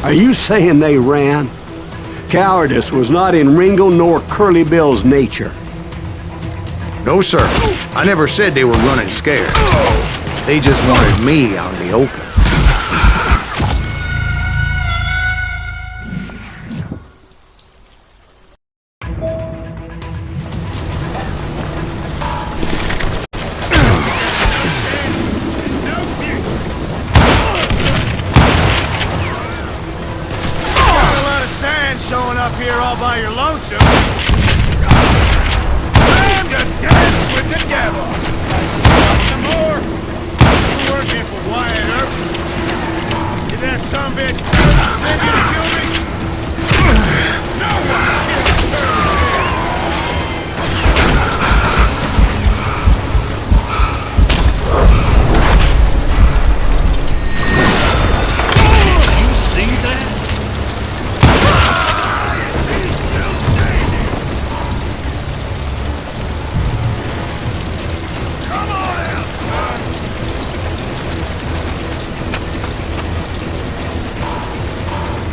Are you saying they ran? Cowardice was not in Ringo nor Curly Bill's nature. No, sir. I never said they were running scared. They just wanted me out in the open. Showing up here all by your lonesome. Time to dance with the devil. Want some more? You working for Wyatt Earp? Did that sumbitch send you to kill me? No one gets hurt. Did you see that?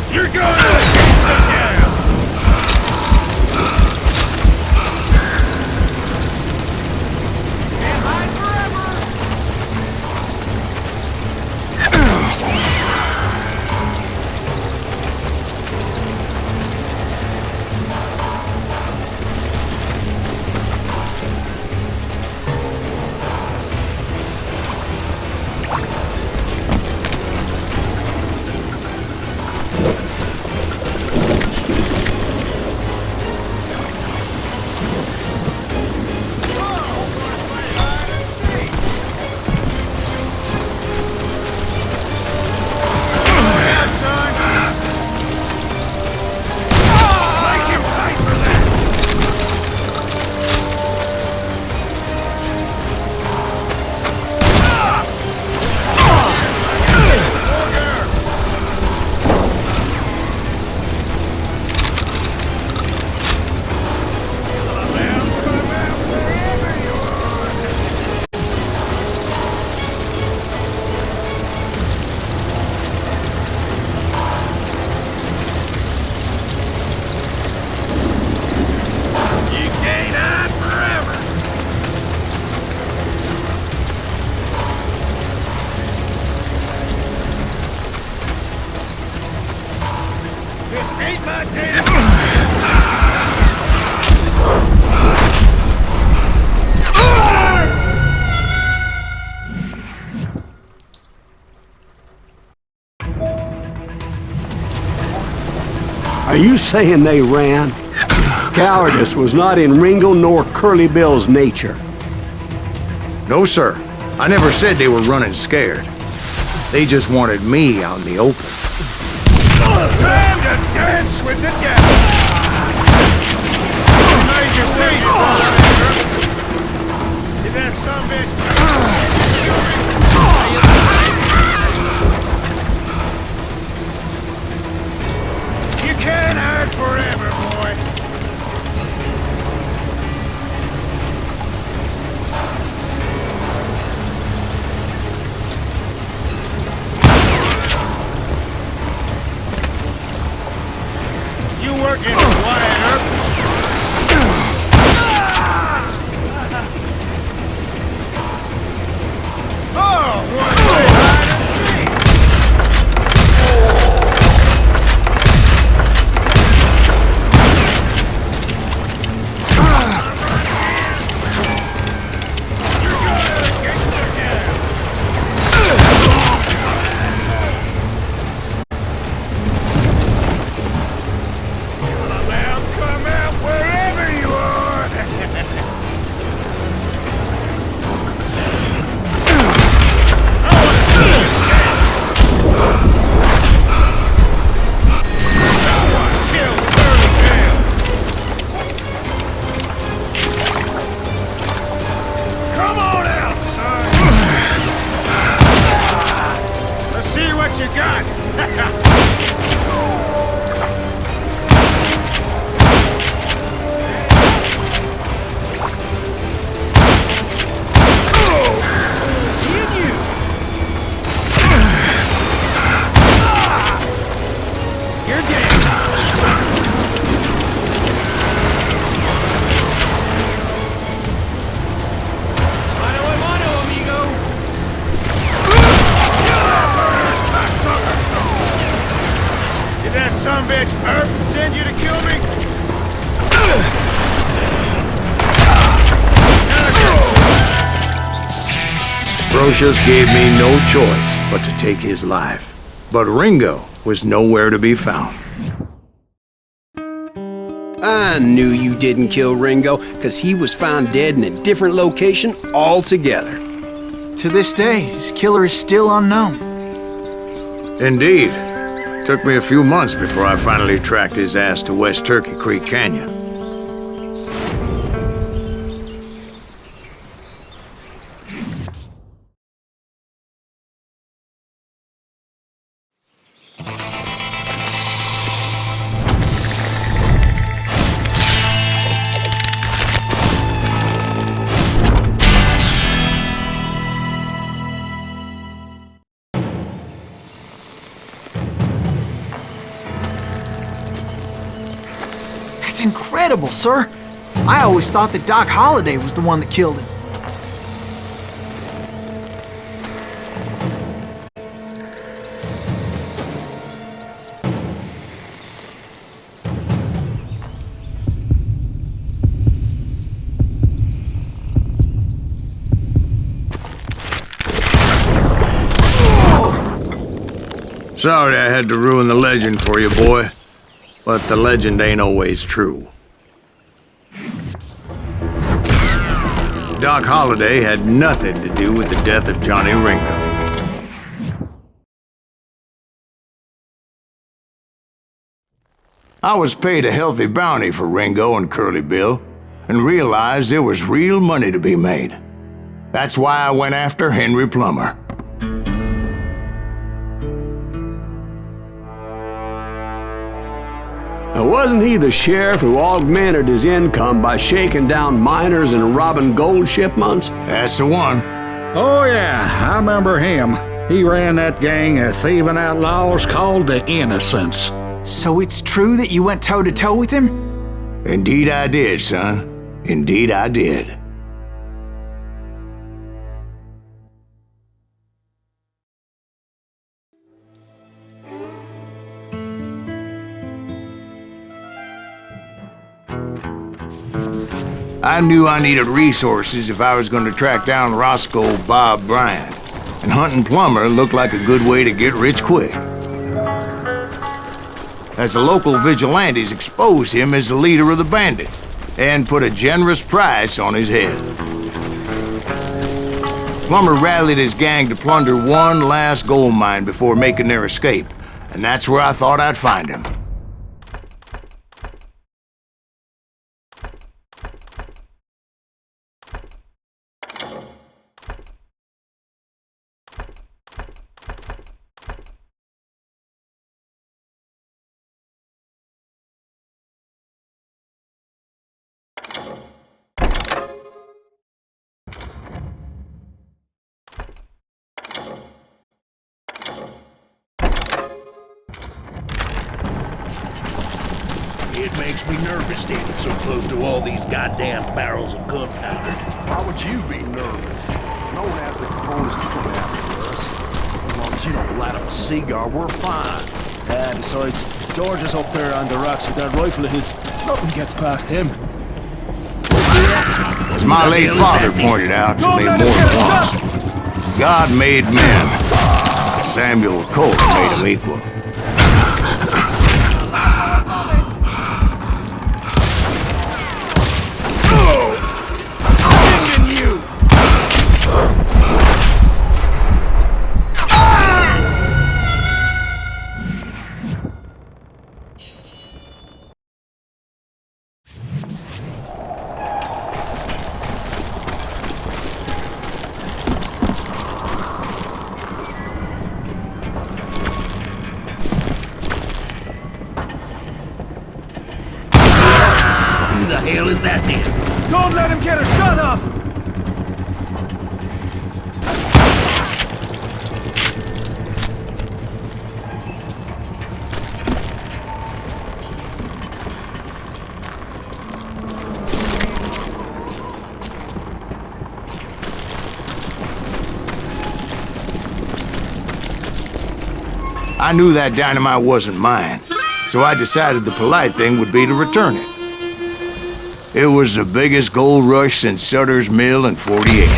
You're gonna get down! Can't hide forever! This ain't my damn... Are you saying they ran? Cowardice was not in Ringo nor Curly Bill's nature. No, sir. I never said they were running scared. They just wanted me out in the open. Time to dance with the devil! Made your face, brother! Did that sumbitch... You can't hide forever, boy! You working Brocious gave me no choice but to take his life. But Ringo was nowhere to be found. I knew you didn't kill Ringo, because he was found dead in a different location altogether. To this day, his killer is still unknown. Indeed. Took me a few months before I finally tracked his ass to West Turkey Creek Canyon. That's incredible, sir. I always thought that Doc Holliday was the one that killed him. Sorry I had to ruin the legend for you, boy. But the legend ain't always true. Doc Holliday had nothing to do with the death of Johnny Ringo. I was paid a healthy bounty for Ringo and Curly Bill, and realized there was real money to be made. That's why I went after Henry Plummer. Wasn't he the sheriff who augmented his income by shaking down miners and robbing gold shipments? That's the one. Oh yeah, I remember him. He ran that gang of thieving outlaws called the Innocents. So it's true that you went toe-to-toe with him? Indeed I did, son. Indeed I did. I knew I needed resources if I was going to track down Roscoe Bob Bryant, and hunting Plummer looked like a good way to get rich quick. As the local vigilantes exposed him as the leader of the bandits, and put a generous price on his head. Plummer rallied his gang to plunder one last gold mine before making their escape, and that's where I thought I'd find him. It makes me nervous standing so close to all these goddamn barrels of gunpowder. Why would you be nervous? No one has the cojones to come after us. As long as you don't light up a cigar, we're fine. Besides, George is up there on the rocks with that rifle of his. Nothing gets past him. As my late father pointed out to me more than once, God made men. Samuel Colt made them equal. Who the hell is that then? Don't let him get a shot off! I knew that dynamite wasn't mine, so I decided the polite thing would be to return it. It was the biggest gold rush since Sutter's Mill in '48.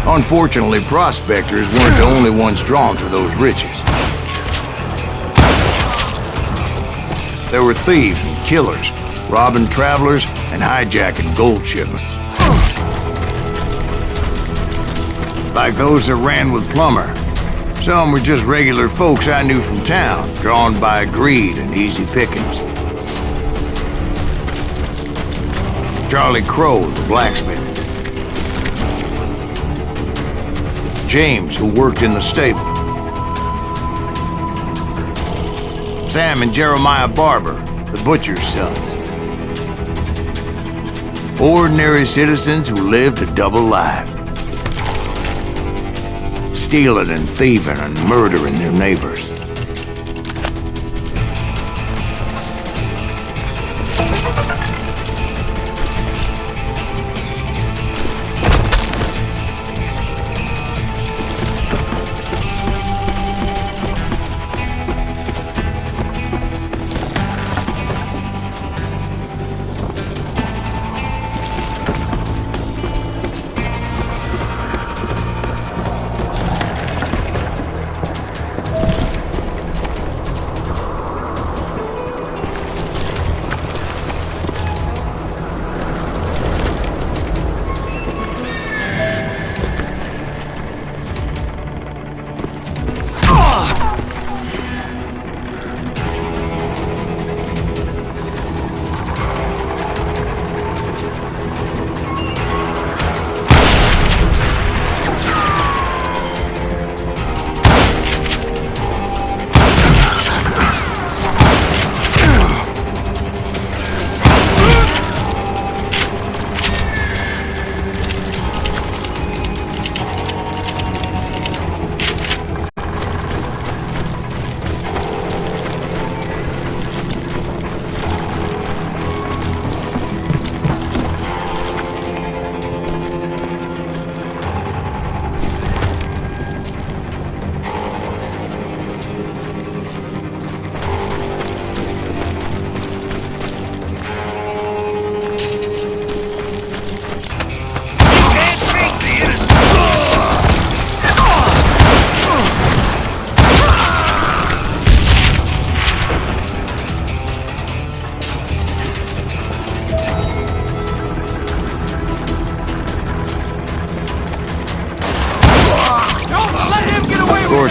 Unfortunately, prospectors weren't the only ones drawn to those riches. There were thieves and killers, robbing travelers and hijacking gold shipments. Like those that ran with Plummer. Some were just regular folks I knew from town, drawn by greed and easy pickings. Charlie Crow, the blacksmith. James, who worked in the stable. Sam and Jeremiah Barber, the butcher's sons. Ordinary citizens who lived a double life. Stealing and thieving and murdering their neighbors.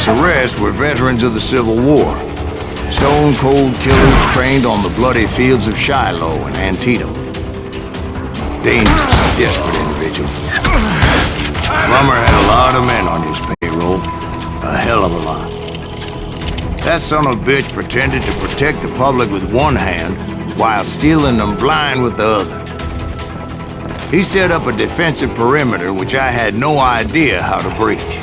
The rest were veterans of the Civil War. Stone-cold killers trained on the bloody fields of Shiloh and Antietam. Dangerous, desperate individual. Plummer had a lot of men on his payroll. A hell of a lot. That son of a bitch pretended to protect the public with one hand while stealing them blind with the other. He set up a defensive perimeter which I had no idea how to breach.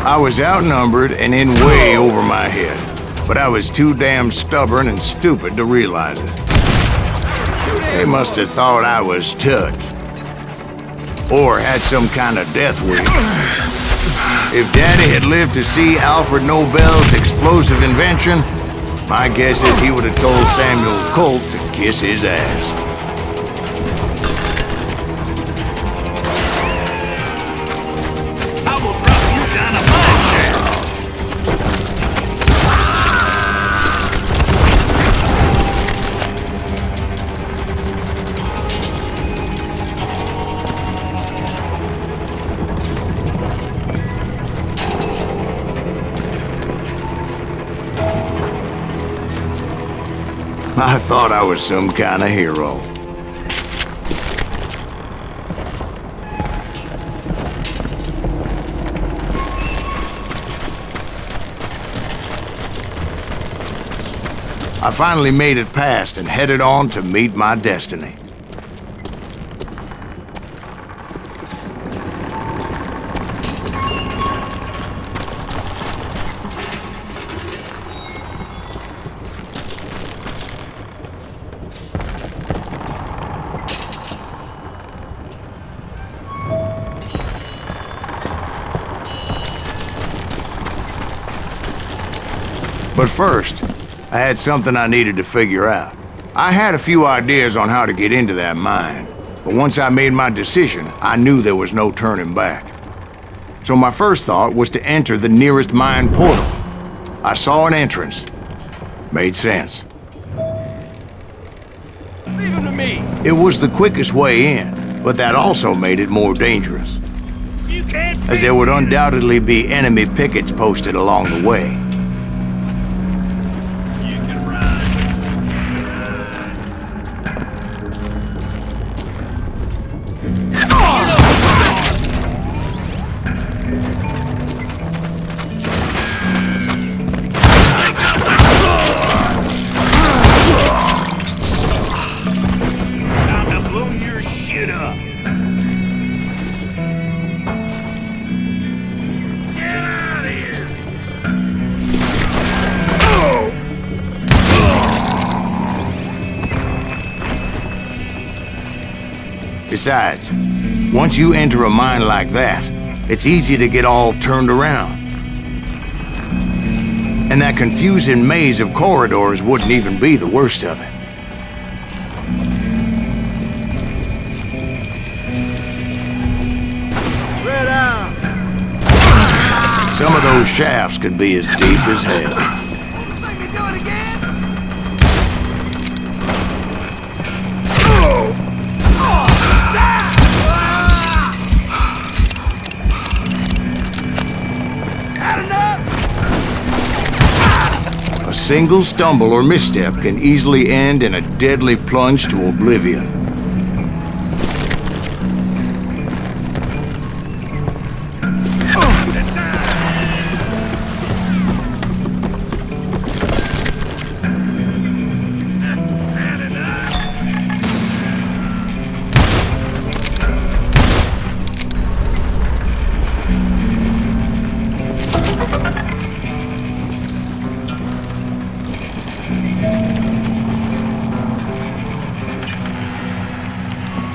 I was outnumbered and in way over my head, but I was too damn stubborn and stupid to realize it. They must have thought I was touched. or had some kind of death wish. If Daddy had lived to see Alfred Nobel's explosive invention, my guess is he would have told Samuel Colt to kiss his ass. I will drop you down a mine shaft. I thought I was some kind of hero. I finally made it past and headed on to meet my destiny. But first, I had something I needed to figure out. I had a few ideas on how to get into that mine, but once I made my decision, I knew there was no turning back. So my first thought was to enter the nearest mine portal. I saw an entrance. Made sense. Leave him to me. It was the quickest way in, but that also made it more dangerous, You can't. as there would undoubtedly be enemy pickets posted along the way. You can run. Time to blow your shit up. Get out of here. Besides, once you enter a mine like that, it's easy to get all turned around. And that confusing maze of corridors wouldn't even be the worst of it. Spread out. Some of those shafts could be as deep as hell. Say me do it again. Had enough. A single stumble or misstep can easily end in a deadly plunge to oblivion. Had enough.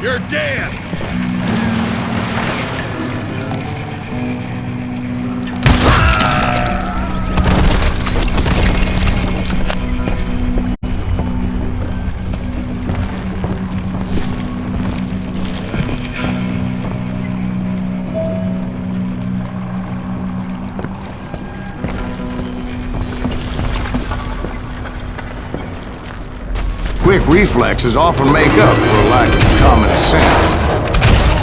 You're dead. Quick reflexes often make up for a lack of common sense.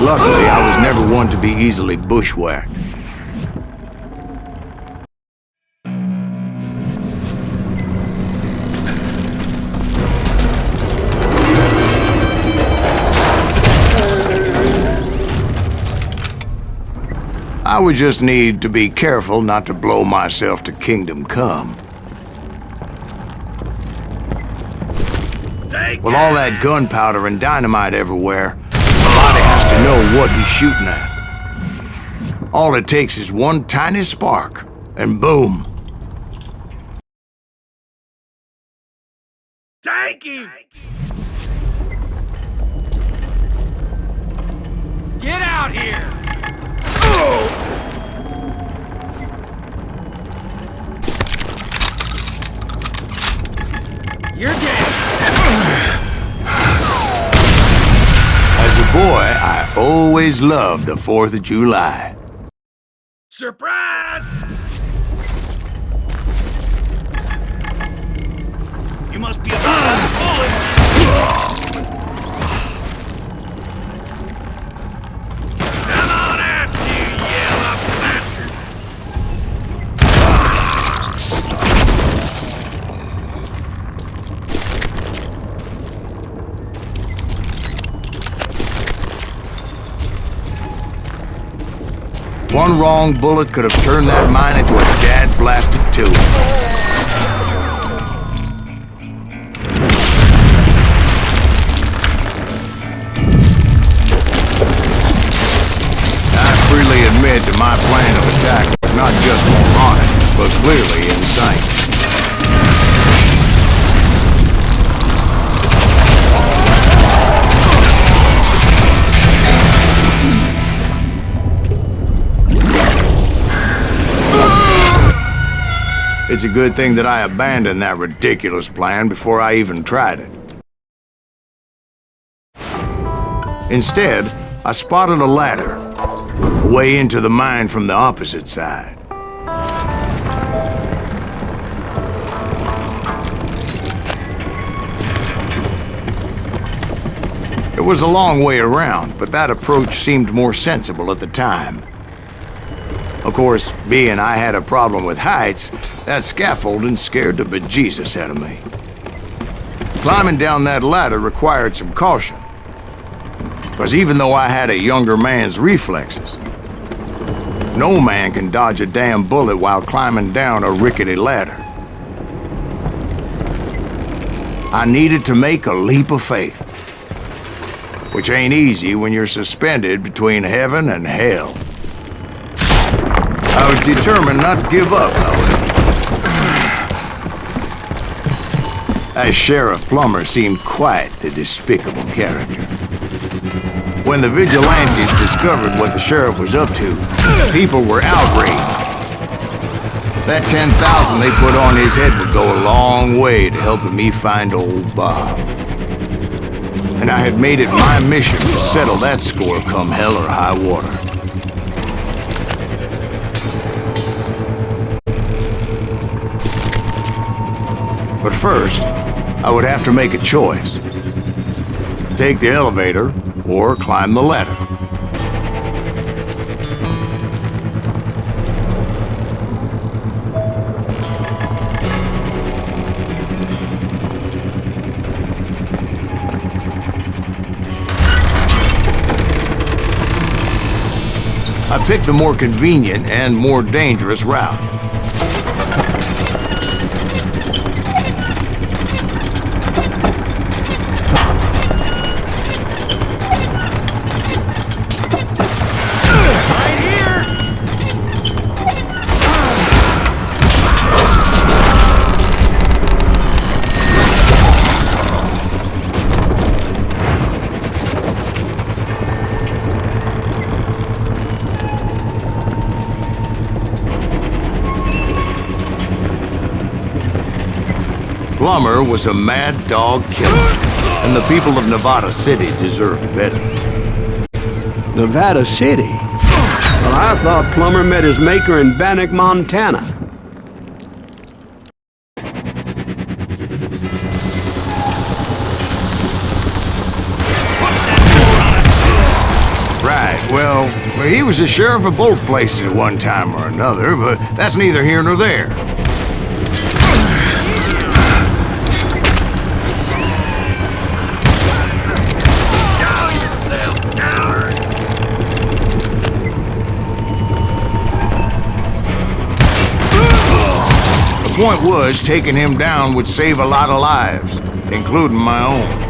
Luckily, I was never one to be easily bushwhacked. I would just need to be careful not to blow myself to kingdom come. With all that gunpowder and dynamite everywhere, somebody has to know what he's shooting at. All it takes is one tiny spark, and boom. Take him! Get out here! You're dead! As a boy, I always loved the 4th of July. Surprise! You must be about bullets! Come on out, you yellow bastard! One wrong bullet could have turned that mine into a dad-blasted tube. I freely admit that my plan of attack was not just moronic, but clearly insane. It's a good thing that I abandoned that ridiculous plan before I even tried it. Instead, I spotted a ladder, a way into the mine from the opposite side. It was a long way around, but that approach seemed more sensible at the time. Of course, being I had a problem with heights, that scaffolding scared the bejesus out of me. Climbing down that ladder required some caution, because even though I had a younger man's reflexes, no man can dodge a damn bullet while climbing down a rickety ladder. I needed to make a leap of faith, which ain't easy when you're suspended between heaven and hell. I was determined not to give up, however. That Sheriff Plummer seemed quite the despicable character. When the vigilantes discovered what the sheriff was up to, people were outraged. That 10,000 they put on his head would go a long way to helping me find old Bob. And I had made it my mission to settle that score come hell or high water. But first, I would have to make a choice. Take the elevator or climb the ladder. I picked the more convenient and more dangerous route. Plummer was a mad dog killer, and the people of Nevada City deserved better. Nevada City? Well, I thought Plummer met his maker in Bannock, Montana. Right, well, he was the sheriff of both places at one time or another, but that's neither here nor there. The point was, taking him down would save a lot of lives, including my own.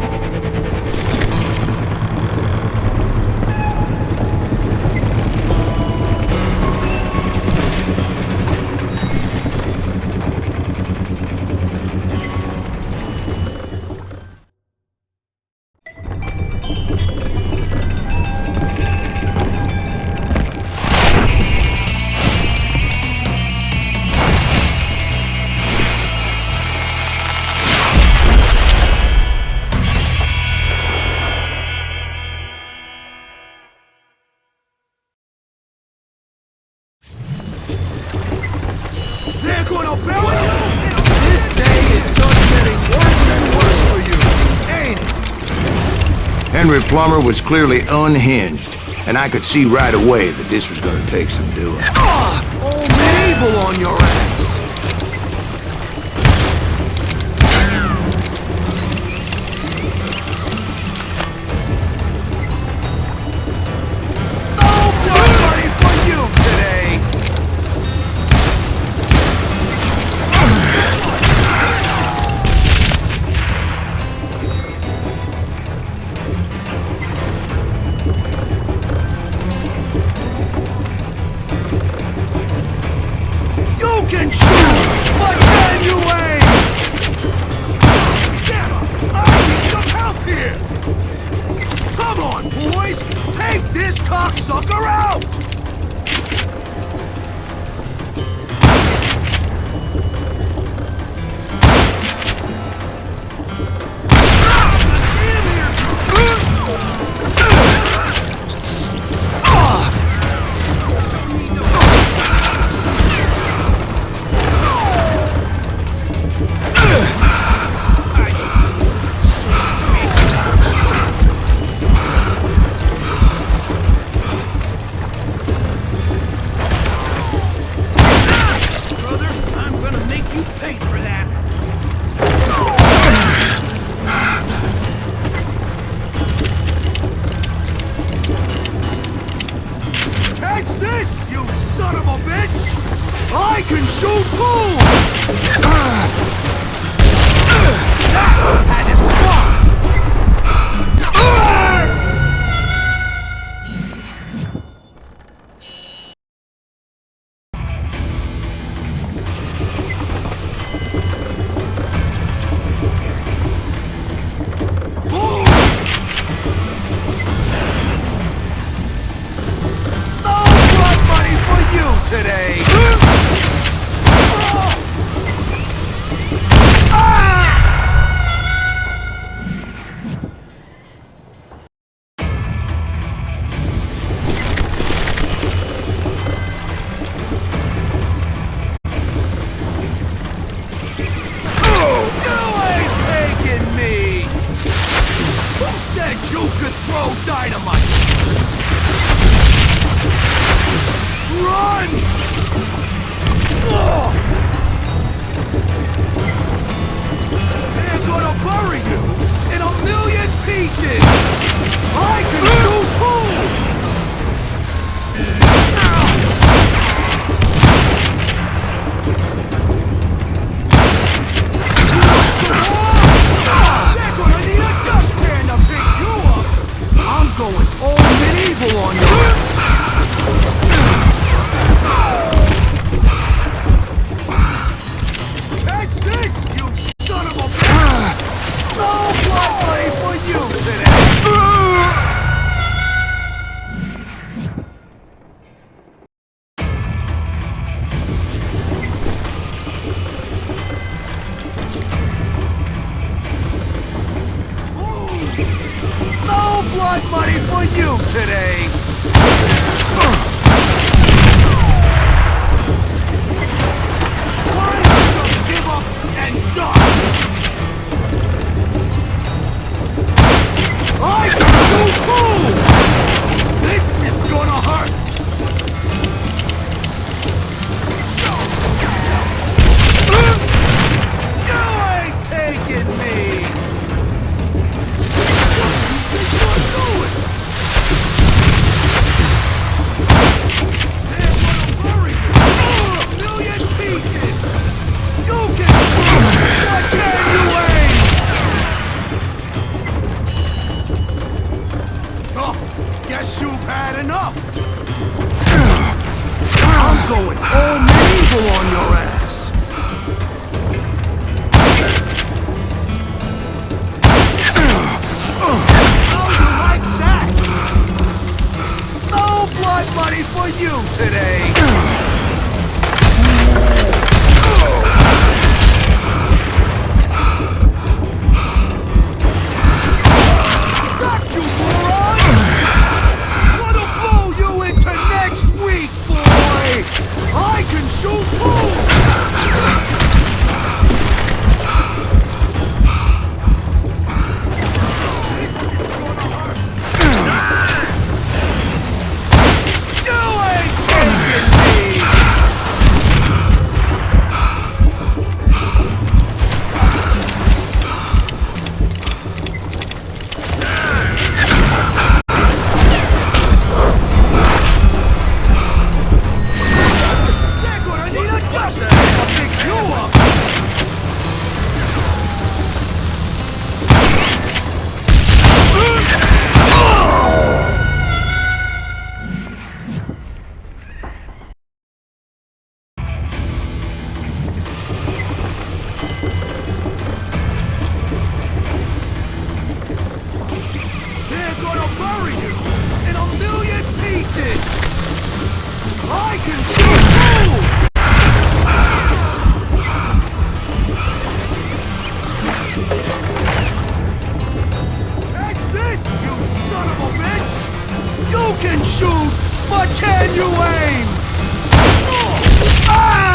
Henry Plummer was clearly unhinged, and I could see right away that this was gonna take some doing. Old medieval on your ass! No blood money for you today! You can shoot, but can you aim? Damn it! I need some help here! Come on, boys! Take this cocksucker out! Catch this, you son of a bitch! I can shoot too! Had to stop! Today. You ain't taking me. Who said you could throw dynamite? Run! They're gonna bury you in a million pieces! I can shoot too! They're gonna need a dustpan to pick you up! I'm going all medieval on you! Catch this, you son of a bitch! No blood money for you today! No blood money for you today! Why not just give up and die? I can shoot too! This is gonna hurt! You ain't taking me! What do you think you're doing? They're gonna bury you in a million pieces! You can shoot! What can you aim? Oh, guess you've had enough! I'm going all medieval on your ass! How you like that? No blood money for you today! Got you, moron! What'll blow you into next week, boy? I can shoot too! can shoot! Catch this, you son of a bitch! You can shoot, but can you aim? Ah!